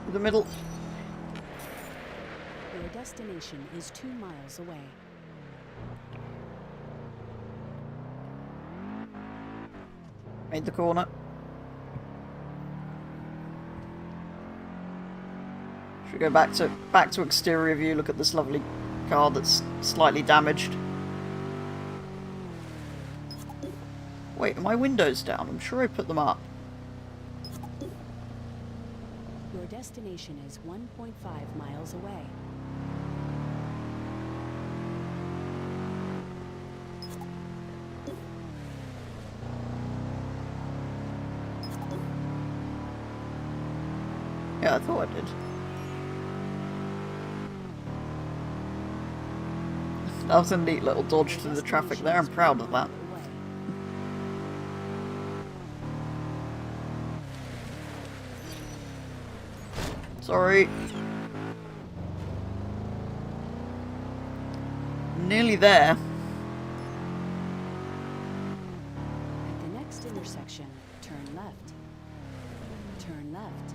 To the middle. Your destination is 2 miles away. Made the corner. Should we go back to exterior view, look at this lovely car that's slightly damaged. Wait, are my windows down? I'm sure I put them up. Your destination is 1.5 miles away. Yeah, I thought I did. That was a neat little dodge through the traffic there. I'm proud of that. Sorry. Nearly there. At the next intersection, turn left. Turn left.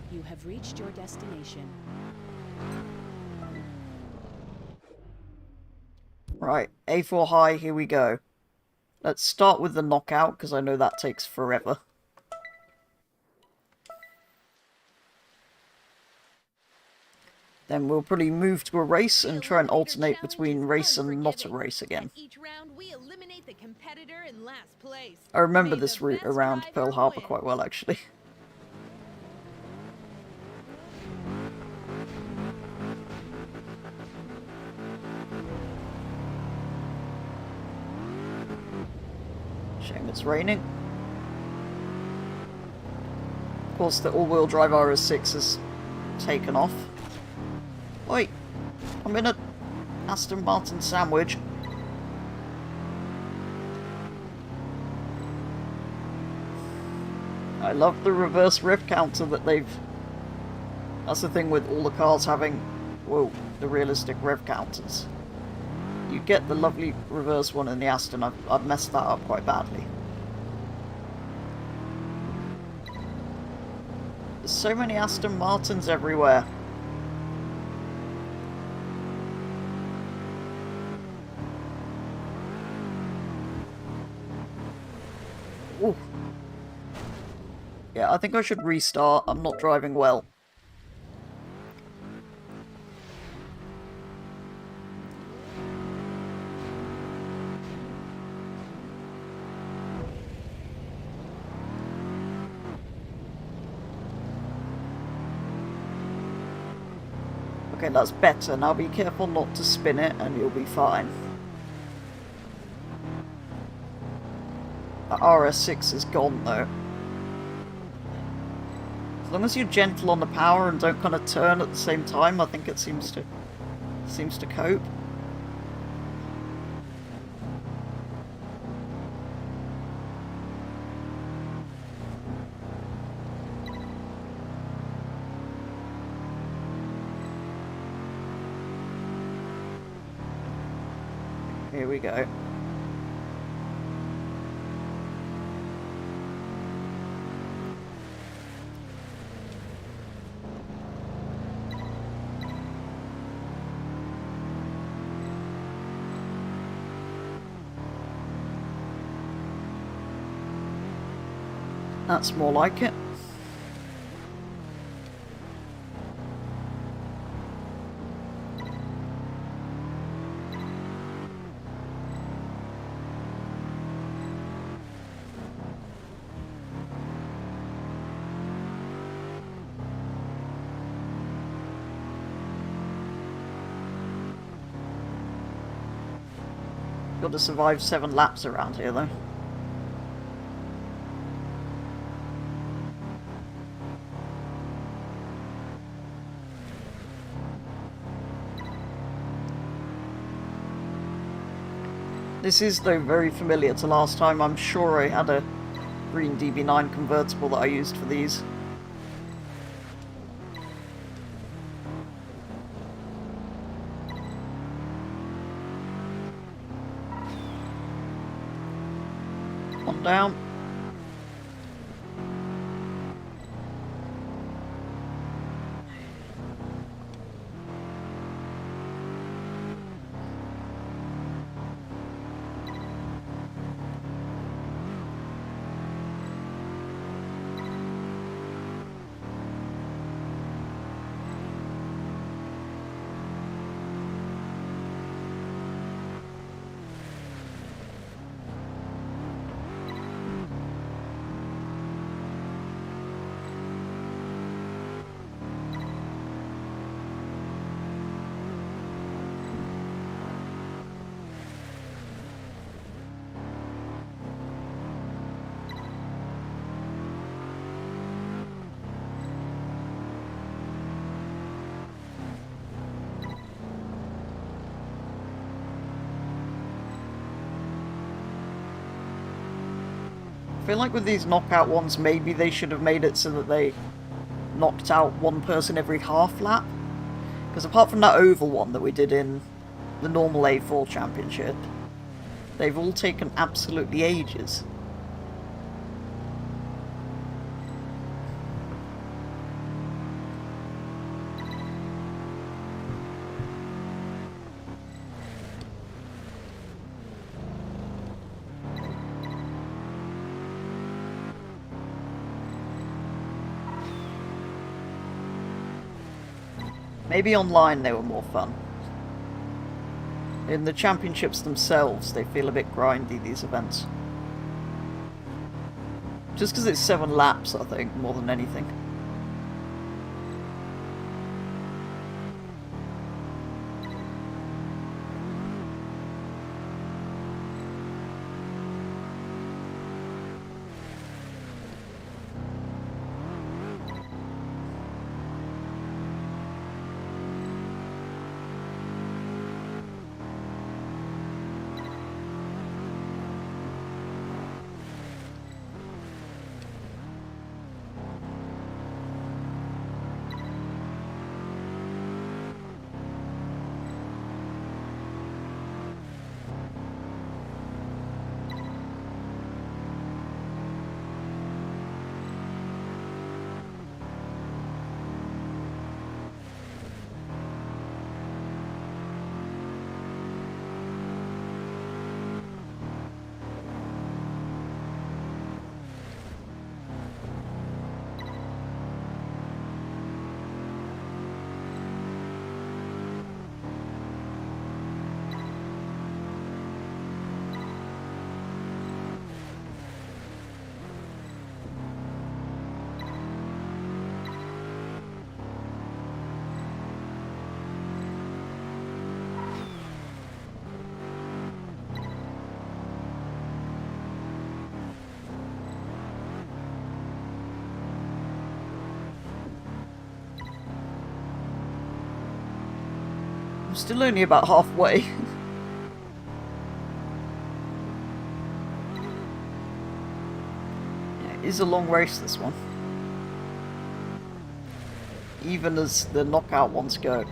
You have reached your destination. Right, A4 high, here we go. Let's start with the knockout, because I know that takes forever. Then we'll probably move to a race and try and alternate between race and not a race again. Each round, we eliminate the competitor in last place. I remember May this the route best around driver Pearl Harbor win. quite well, actually. Shame it's raining. Of course, the all-wheel drive RS6 is taken off. Wait, I'm in a Aston Martin sandwich. I love the reverse rev counter that they've That's the thing with all the cars having, whoa, the realistic rev counters. You get the lovely reverse one in the Aston. I've messed that up quite badly. There's so many Aston Martins everywhere. Ooh. Yeah, I think I should restart. I'm not driving well. Okay, that's better. Now be careful not to spin it and you'll be fine. The RS6 is gone though. As long as you're gentle on the power and don't kind of turn at the same time, I think it seems to cope. Here we go. That's more like it. Got to survive 7 laps around here though. This is, though, very familiar to last time. I'm sure I had a green DB9 convertible that I used for these. One down. I feel like with these knockout ones, maybe they should have made it so that they knocked out one person every half lap. Because apart from that oval one that we did in the normal A4 championship, they've all taken absolutely ages. Maybe online they were more fun. In the championships themselves, they feel a bit grindy, these events. Just because it's 7 laps, I think, more than anything. still only about halfway. Yeah, it is a long race, this one. Even as the knockout ones go.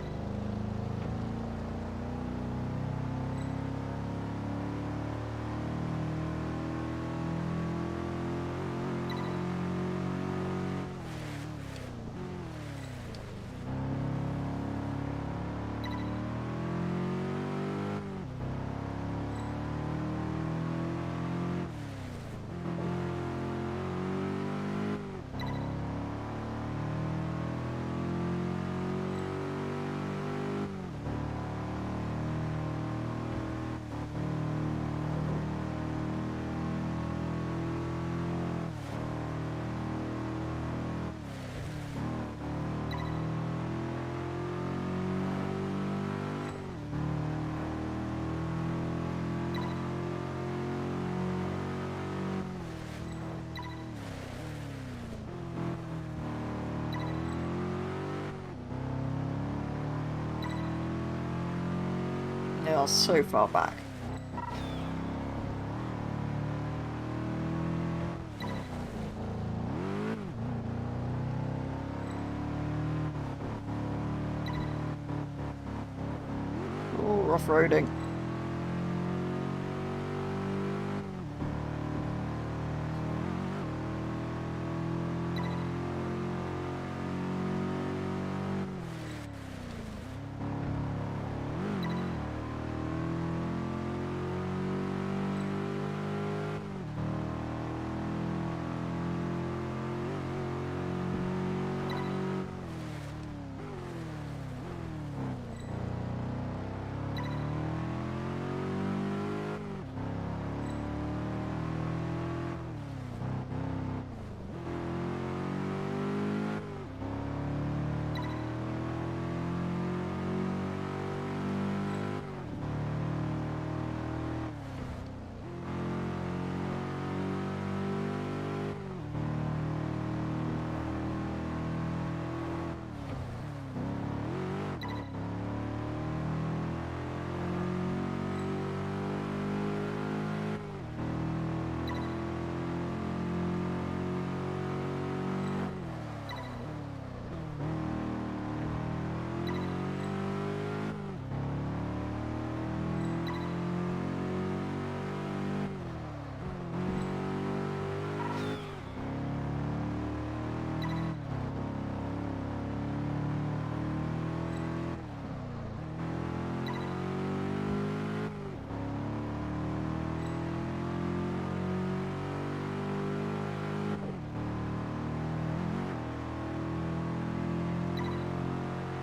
They are so far back. Oh, off-roading.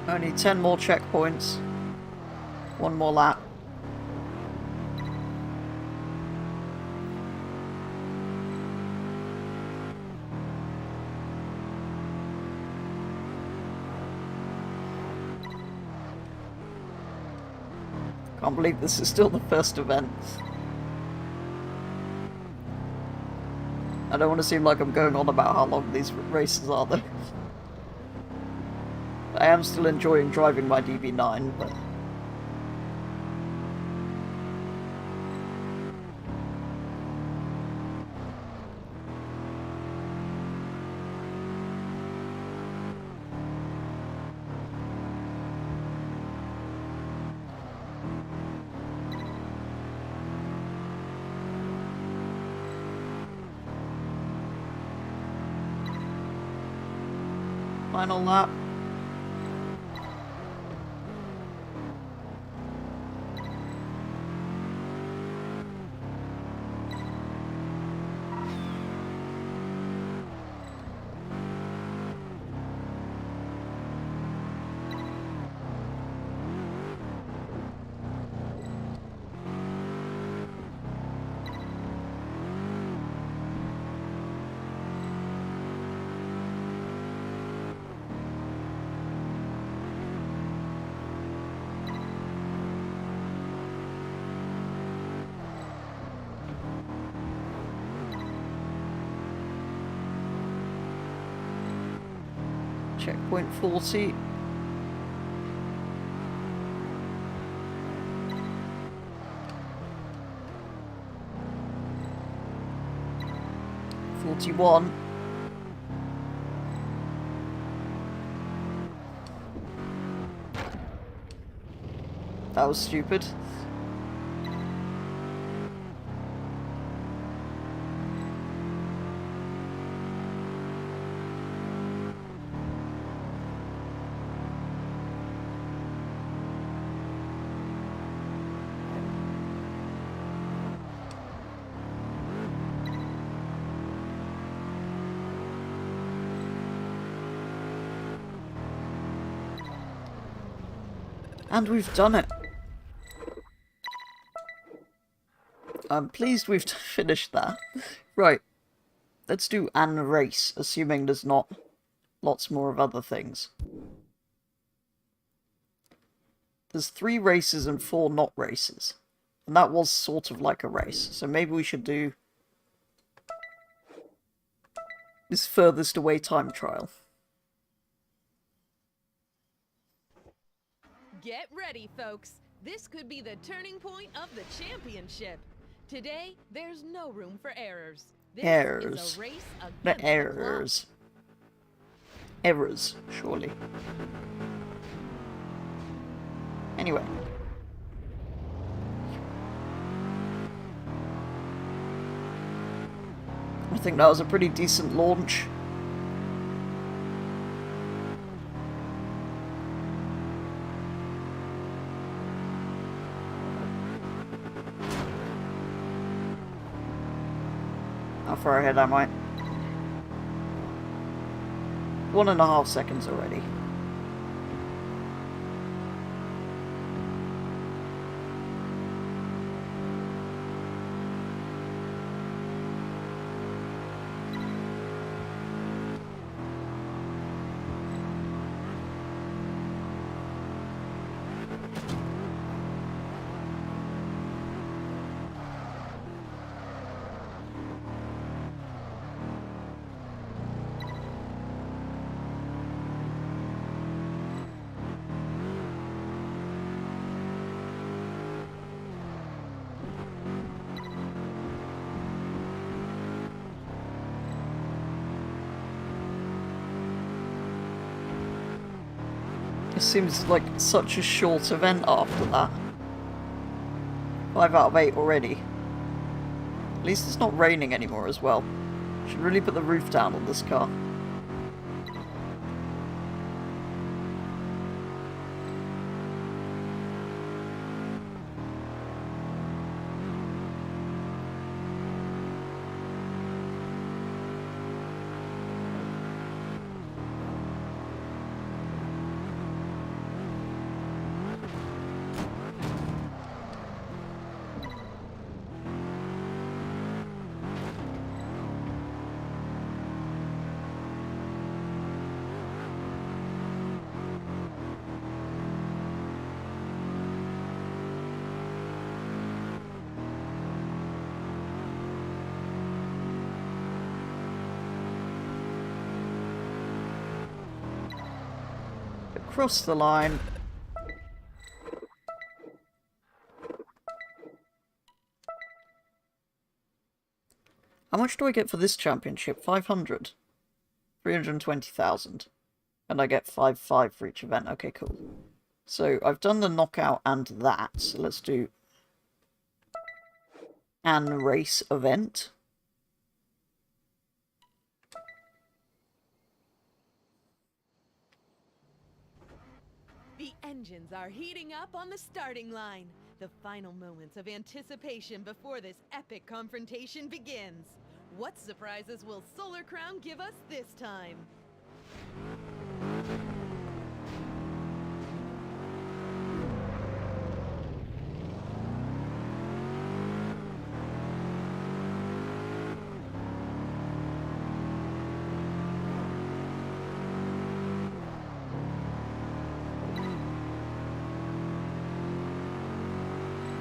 Only 10 more checkpoints. One more lap. Can't believe this is still the first event. I don't want to seem like I'm going on about how long these races are though. I am still enjoying driving my DB9, but... Final lap. Checkpoint 40. 41. That was stupid. And we've done it. I'm pleased we've finished that. Right. Let's do an race, assuming there's not lots more of other things. There's 3 races and 4 not races. And that was sort of like a race. So maybe we should do this furthest away time trial. Get ready, folks. This could be the turning point of the championship. Today, there's no room for errors. This Errors. is a race against The errors. Errors, surely. Anyway. I think that was a pretty decent launch. How far ahead am I? 1.5 seconds already. It seems like such a short event after that. 5 out of 8 already. At least it's not raining anymore as well. Should really put the roof down on this car. Across the line. How much do I get for this championship? 500. 320,000. And I get 5/5 for each event. Okay, cool. So I've done the knockout and that. So let's do an race event. The engines are heating up on the starting line. The final moments of anticipation before this epic confrontation begins. What surprises will Solar Crown give us this time?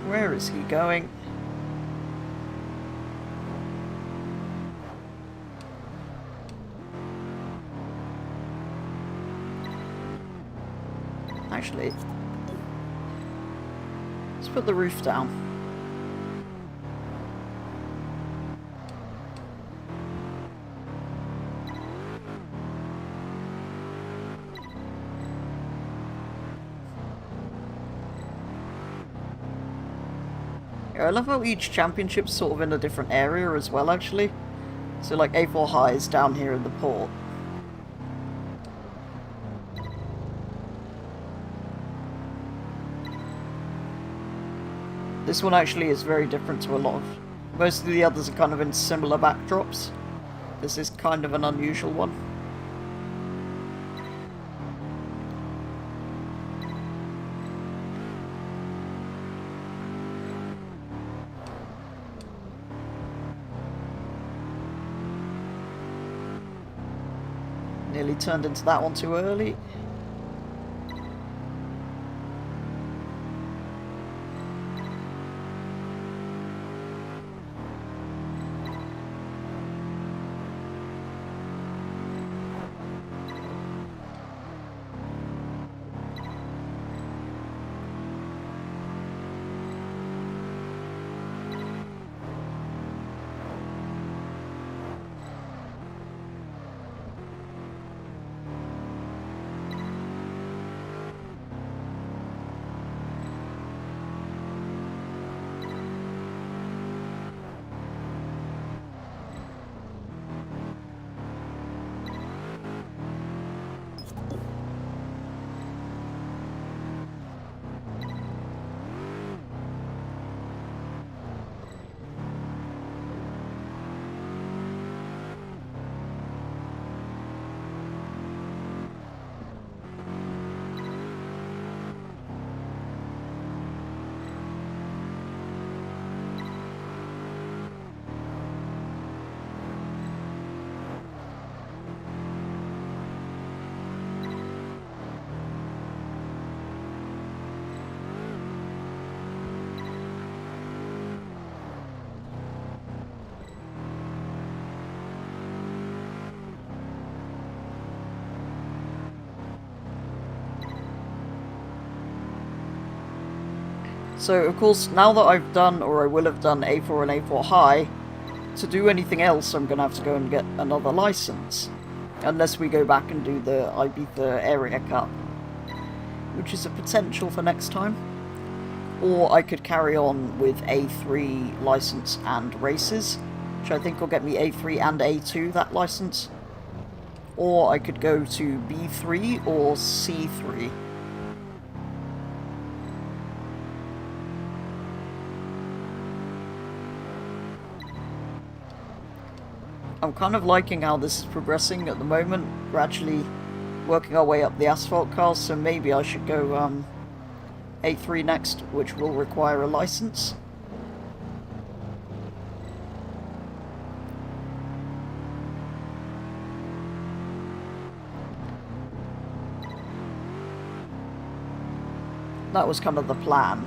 Where is he going? Actually, let's put the roof down. Yeah, I love how each championship's sort of in a different area as well, actually. So, like, A4 High is down here in the port. This one actually is very different to a lot of... Most of the others are kind of in similar backdrops. This is kind of an unusual one. Nearly turned into that one too early. So, of course, now that I've done, or I will have done, A4 and A4 High, to do anything else I'm going to have to go and get another license. Unless we go back and do the Ibiza Area Cup, which is a potential for next time. Or I could carry on with A3 license and races, which I think will get me A3 and A2, that license. Or I could go to B3 or C3. I'm kind of liking how this is progressing at the moment, gradually working our way up the asphalt cars, so maybe I should go A3 next, which will require a license. That was kind of the plan.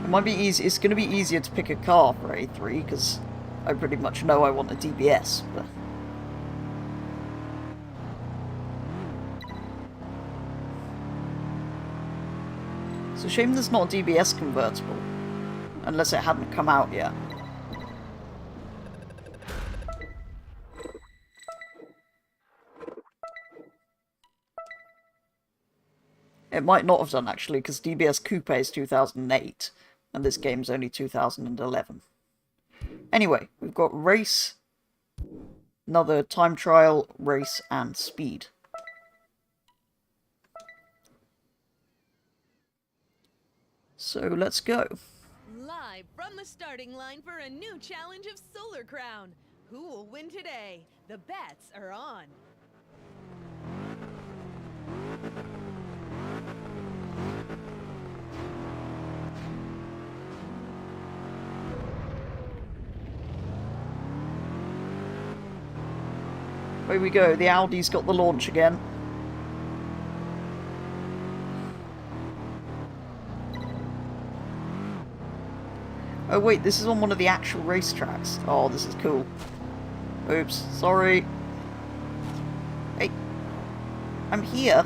It might be easy. It's going to be easier to pick a car for A3 because I pretty much know I want a DBS. But it's a shame there's not a DBS convertible, unless it hadn't come out yet. It might not have done actually, because DBS Coupe is 2008. And this game's only 2011. Anyway, we've got race, another time trial, race, and speed. So let's go. Live from the starting line for a new challenge of Solar Crown. Who will win today? The bets are on. Away we go, the Audi's got the launch again. Oh wait, this is on one of the actual racetracks. Oh, this is cool. Oops, sorry. Hey, I'm here.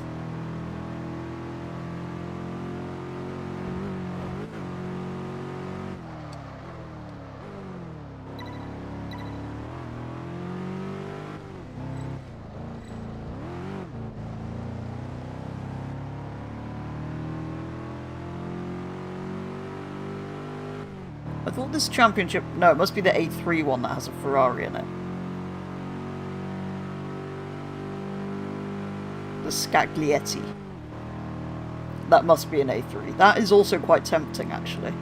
I thought this championship... No, it must be the A3 one that has a Ferrari in it. The Scaglietti. That must be an A3. That is also quite tempting, actually.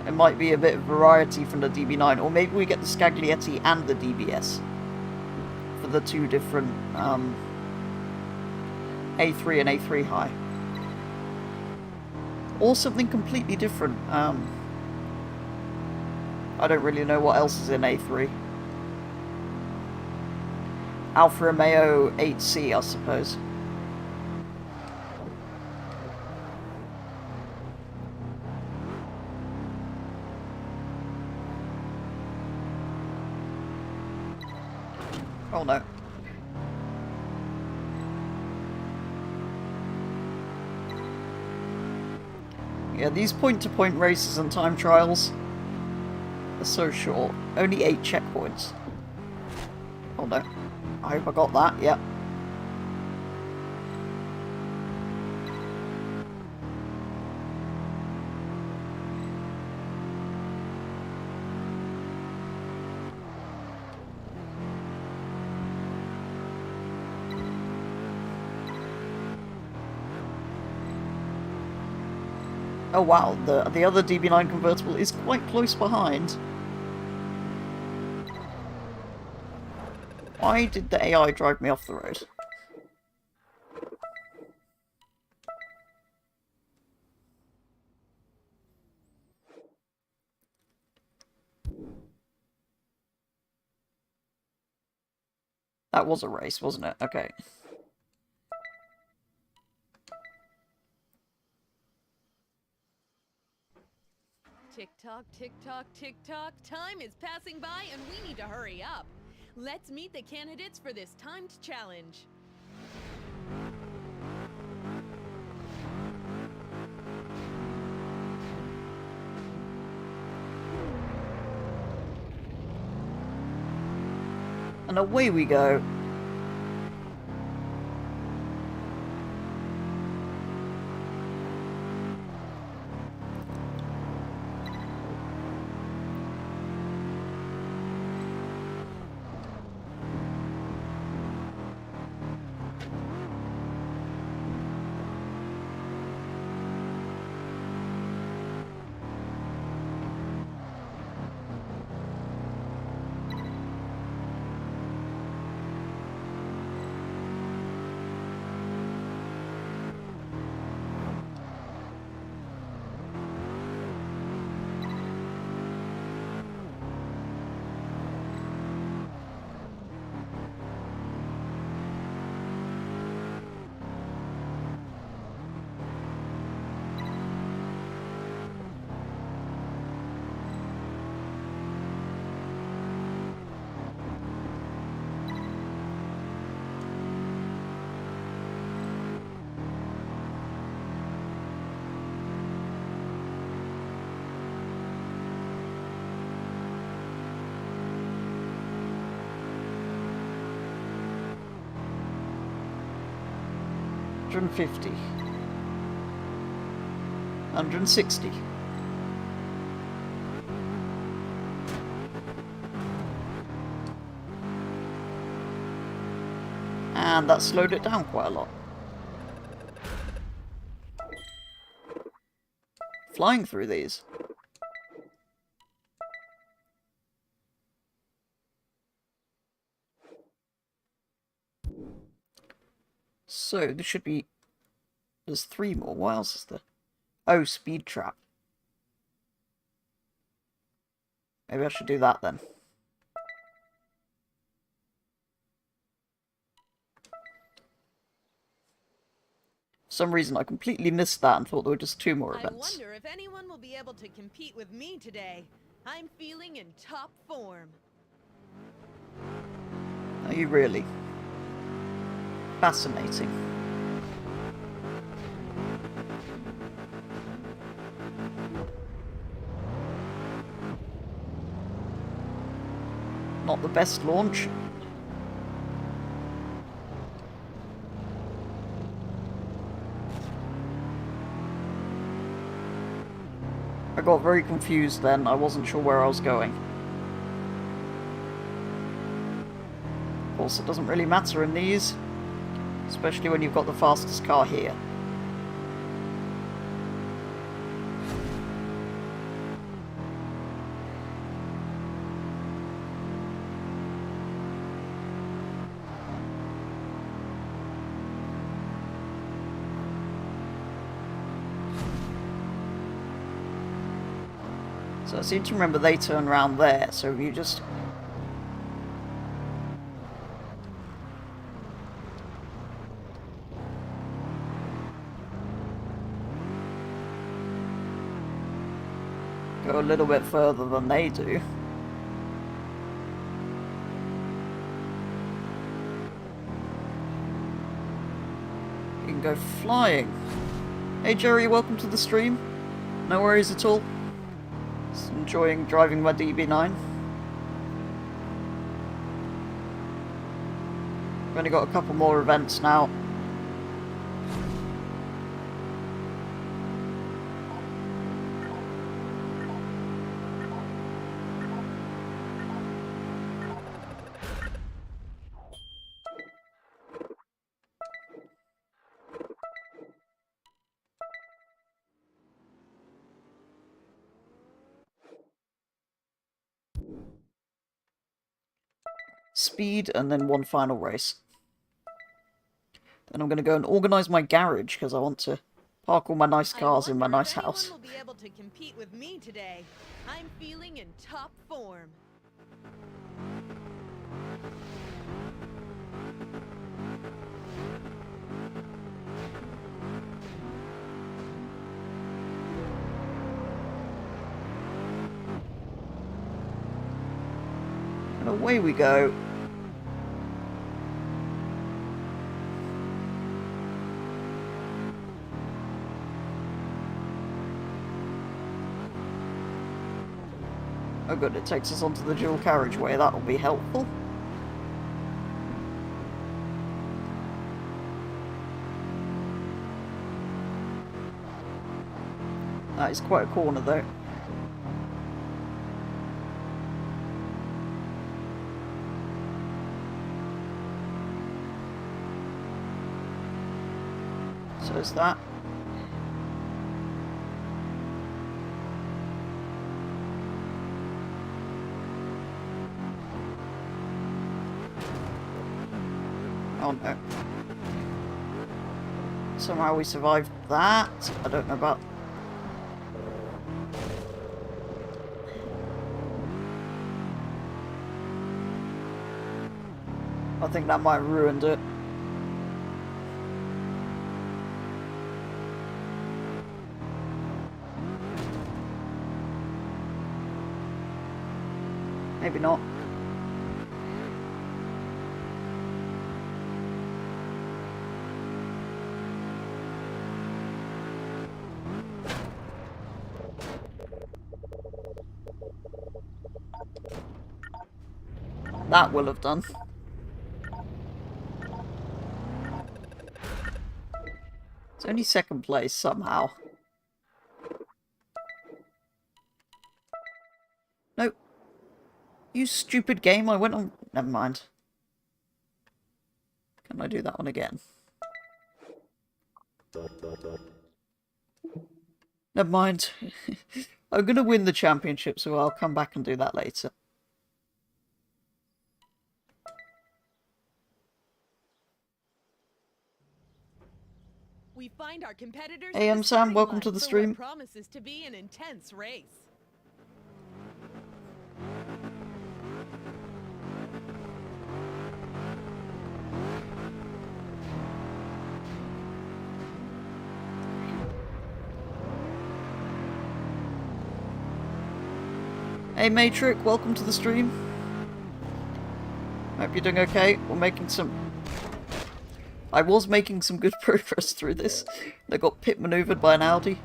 It might be a bit of variety from the DB9, or maybe we get the Scaglietti and the DBS for the two different A3 and A3 high. Or something completely different. I don't really know what else is in A3. Alfa Romeo 8C, I suppose. Oh no. Yeah, these point-to-point races and time trials are so short. Only 8 checkpoints. Oh no. I hope I got that, yep. Oh wow, the other DB9 convertible is quite close behind. Why did the AI drive me off the road? That was a race, wasn't it? Okay. Tick-tock, tick-tock, tick-tock. Time is passing by and we need to hurry up. Let's meet the candidates for this timed challenge. And away we go. $150. $160. And that slowed it down quite a lot. Flying through these. So, there should be... There's 3 more. What else is there? Oh, speed trap. Maybe I should do that then. For some reason, I completely missed that and thought there were just 2 more events. I wonder if anyone will be able to compete with me today. I'm feeling in top form. Are you really? Fascinating. Not the best launch. I got very confused then. I wasn't sure where I was going. Of course, it doesn't really matter in these, especially when you've got the fastest car here. So I seem to remember they turn around there, so you just... go a little bit further than they do. You can go flying. Hey Jerry, welcome to the stream. No worries at all. Just enjoying driving my DB9. We've only got a couple more events now. Speed, and then one final race. Then I'm going to go and organise my garage, because I want to park all my nice cars in my nice house. Will be able to compete with me today. I'm feeling in top form. And away we go. Oh good, it takes us onto the dual carriageway, that will be helpful. That is quite a corner though. So is that. Oh no. Somehow we survived that. I don't know about... I think that might have ruined it. Maybe not. That will have done. It's only second place somehow. No. You stupid game, I went on... Never mind. Can I do that one again? Never mind. I'm gonna win the championship, so I'll come back and do that later. We find our competitors. Hey, I'm Sam. Welcome to the stream. Promises to be an intense race. Hey Matrix, welcome to the stream. Hope you're doing okay. We're making some... I was making some good progress through this. They got pit maneuvered by an Audi.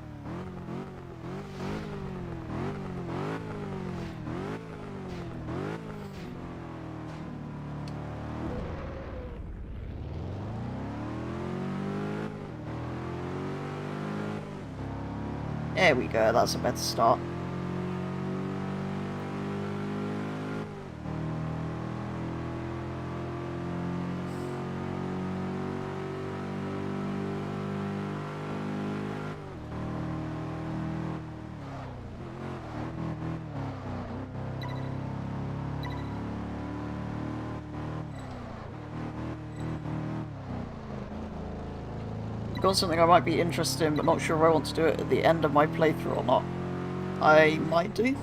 There we go, that's a better start. Got something I might be interested in, but not sure if I want to do it at the end of my playthrough or not. I might do.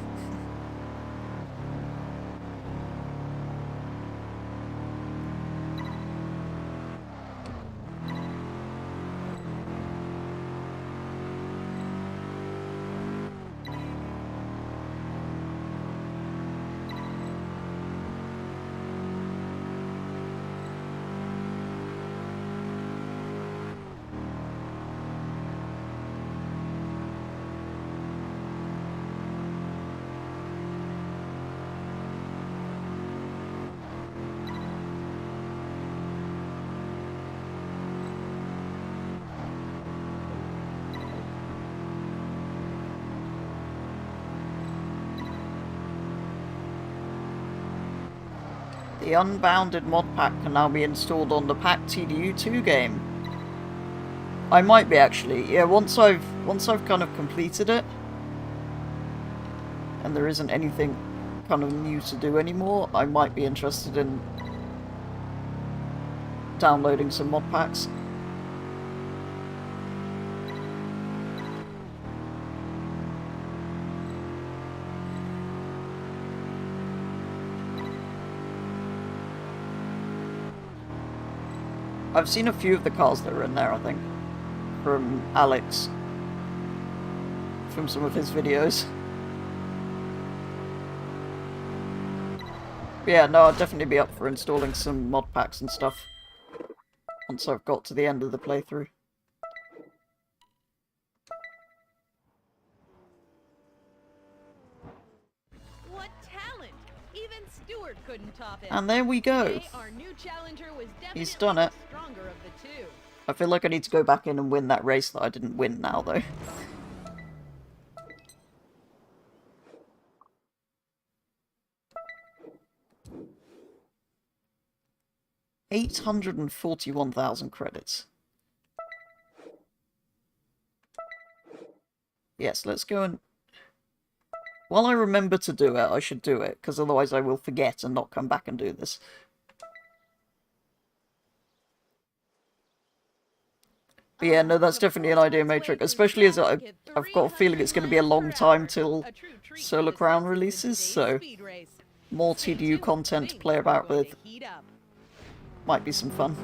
The Unbounded mod pack can now be installed on the pack TDU 2 game. I might be actually, yeah, once I've kind of completed it, and there isn't anything kind of new to do anymore, I might be interested in downloading some mod packs. I've seen a few of the cars that are in there, I think, from Alex, from some of his videos. But yeah, no, I'd definitely be up for installing some mod packs and stuff once I've got to the end of the playthrough. What talent! Even Stewart couldn't top it. And there we go. Today, our new challenger was He's definitely done it. the stronger of the two. I feel like I need to go back in and win that race that I didn't win now, though. $841,000 credits. Yes, let's go and... While I remember to do it, I should do it, because otherwise I will forget and not come back and do this. But yeah, no, that's definitely an idea, Matrix, especially as I've got a feeling it's going to be a long time till Solar Crown releases, so more TDU content to play about with might be some fun.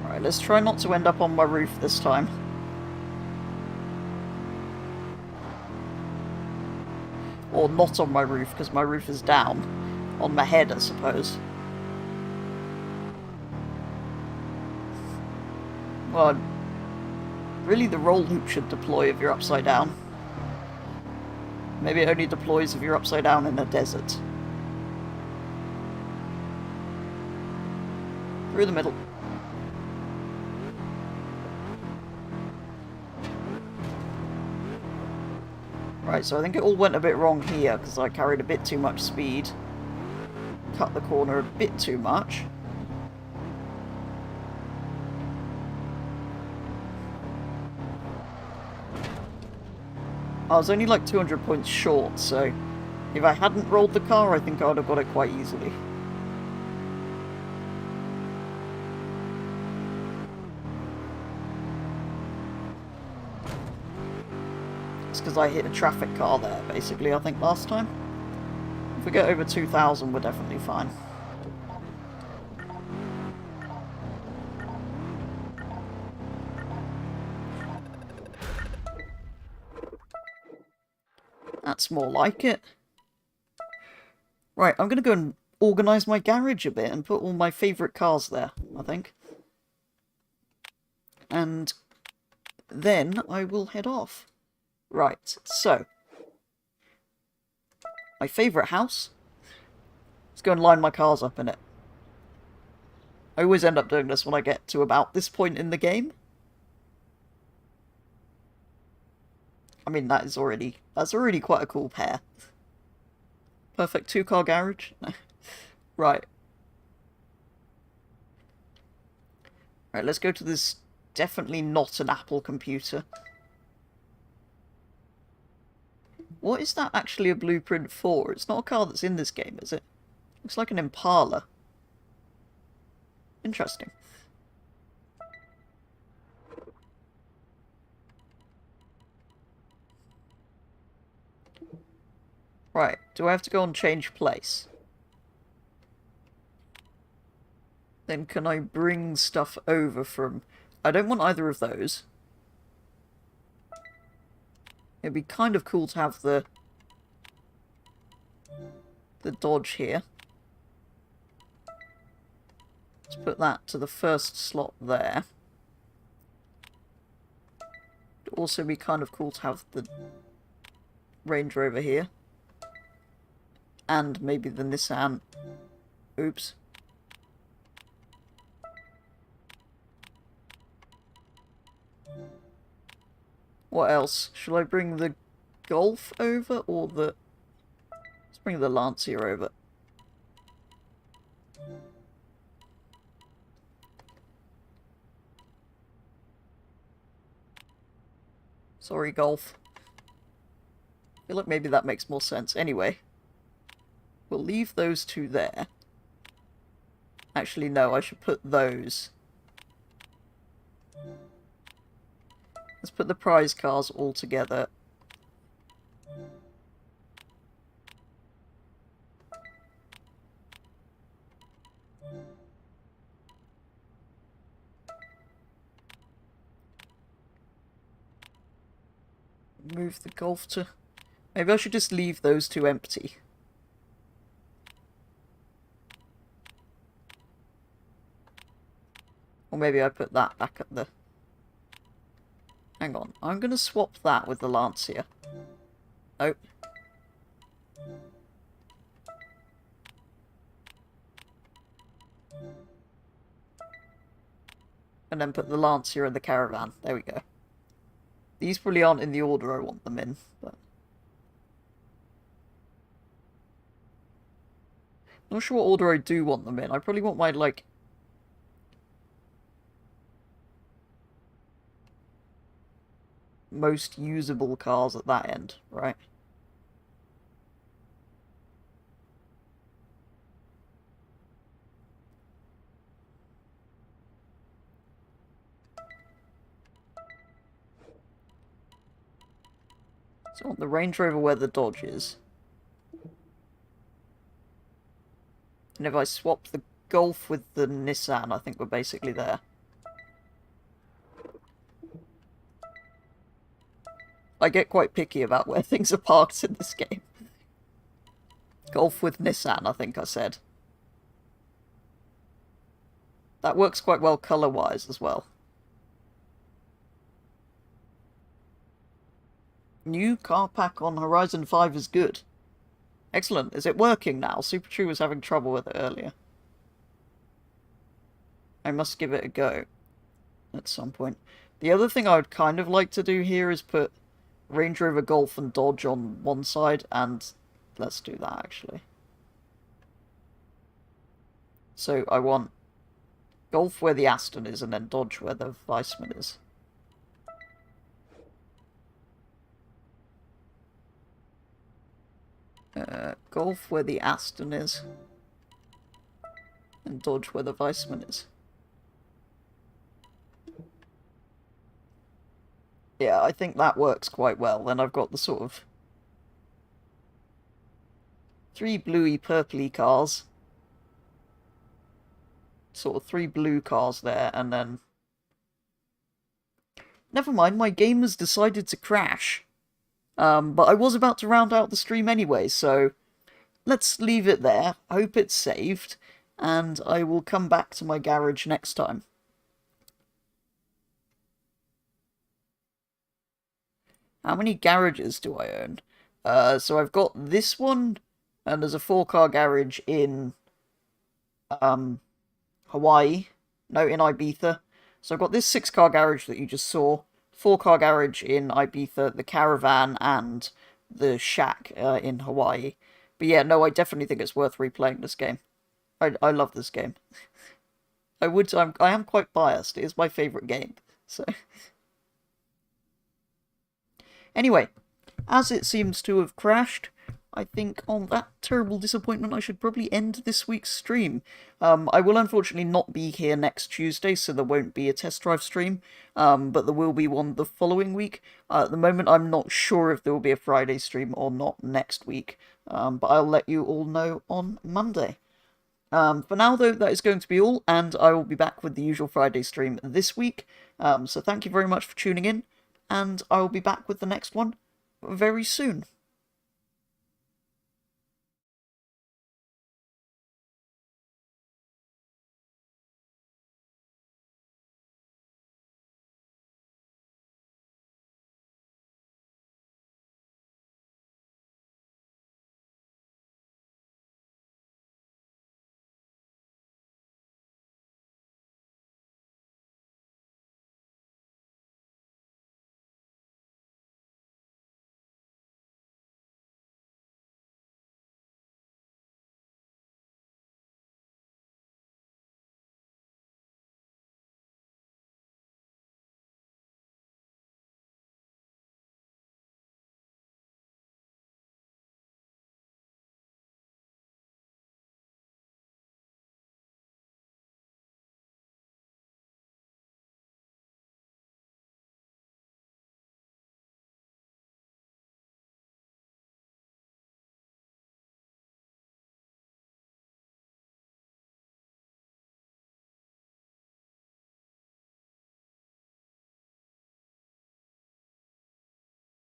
Alright, let's try not to end up on my roof this time. Or not on my roof, because my roof is down. On my head, I suppose. Well, really the roll loop should deploy if you're upside down. Maybe it only deploys if you're upside down in a desert. Through the middle. Right, so I think it all went a bit wrong here, because I carried a bit too much speed. Cut the corner a bit too much. I was only like 200 points short, so if I hadn't rolled the car, I think I would have got it quite easily. It's because I hit a traffic car there, basically, I think, last time. If we get over 2,000, we're definitely fine. That's more like it. Right, I'm gonna go and organise my garage a bit and put all my favourite cars there, I think. And then I will head off. Right, so. My favourite house. Let's go and line my cars up in it. I always end up doing this when I get to about this point in the game. I mean, that's already quite a cool pair. Perfect two-car garage? Right. Right, let's go to this definitely not an Apple computer. What is that actually a blueprint for? It's not a car that's in this game, is it? Looks like an Impala. Interesting. Right, do I have to go and change place? Then can I bring stuff over from... I don't want either of those. It'd be kind of cool to have the Dodge here. Let's put that to the first slot there. It'd also be kind of cool to have the Range Rover here. And maybe the Nissan. Oops. What else? Shall I bring the Golf over or the... Let's bring the Lancia over. Sorry, Golf. I feel like maybe that makes more sense. Anyway. We'll leave those two there. Actually, no, I should put those. Let's put the prize cars all together. Move the Golf to... Maybe I should just leave those two empty. Or maybe I put that back at the... Hang on, I'm going to swap that with the Lancia. Oh. And then put the Lancia in the Caravan. There we go. These probably aren't in the order I want them in, but... Not sure what order I do want them in. I probably want my, like... most usable cars at that end, right? So I want the Range Rover where the Dodge is. And if I swap the Golf with the Nissan, I think we're basically there. I get quite picky about where things are parked in this game. Golf with Nissan, I think I said. That works quite well colour-wise as well. New car pack on Horizon 5 is good. Excellent. Is it working now? Super True was having trouble with it earlier. I must give it a go at some point. The other thing I would kind of like to do here is put Range Rover, Golf and Dodge on one side, and let's do that actually. So I want Golf where the Aston is, and then Dodge where the Weissman is. Golf where the Aston is, and Dodge where the Weissman is. Yeah, I think that works quite well. Then I've got the sort of three bluey purpley cars. Sort of three blue cars there, and then... Never mind, my game has decided to crash. But I was about to round out the stream anyway, so let's leave it there. Hope it's saved, and I will come back to my garage next time. How many garages do I own? So I've got this one, and there's a 4-car garage in Hawaii. No, in Ibiza. So I've got this 6-car garage that you just saw, 4-car garage in Ibiza, the caravan, and the shack in Hawaii. But yeah, no, I definitely think it's worth replaying this game. I love this game. I am quite biased. It is my favourite game. So anyway, as it seems to have crashed, I think on that terrible disappointment I should probably end this week's stream. I will unfortunately not be here next Tuesday, so there won't be a test drive stream, but there will be one the following week. At the moment I'm not sure if there will be a Friday stream or not next week, but I'll let you all know on Monday. For now, though, that is going to be all, and I will be back with the usual Friday stream this week. So thank you very much for tuning in, and I will be back with the next one very soon.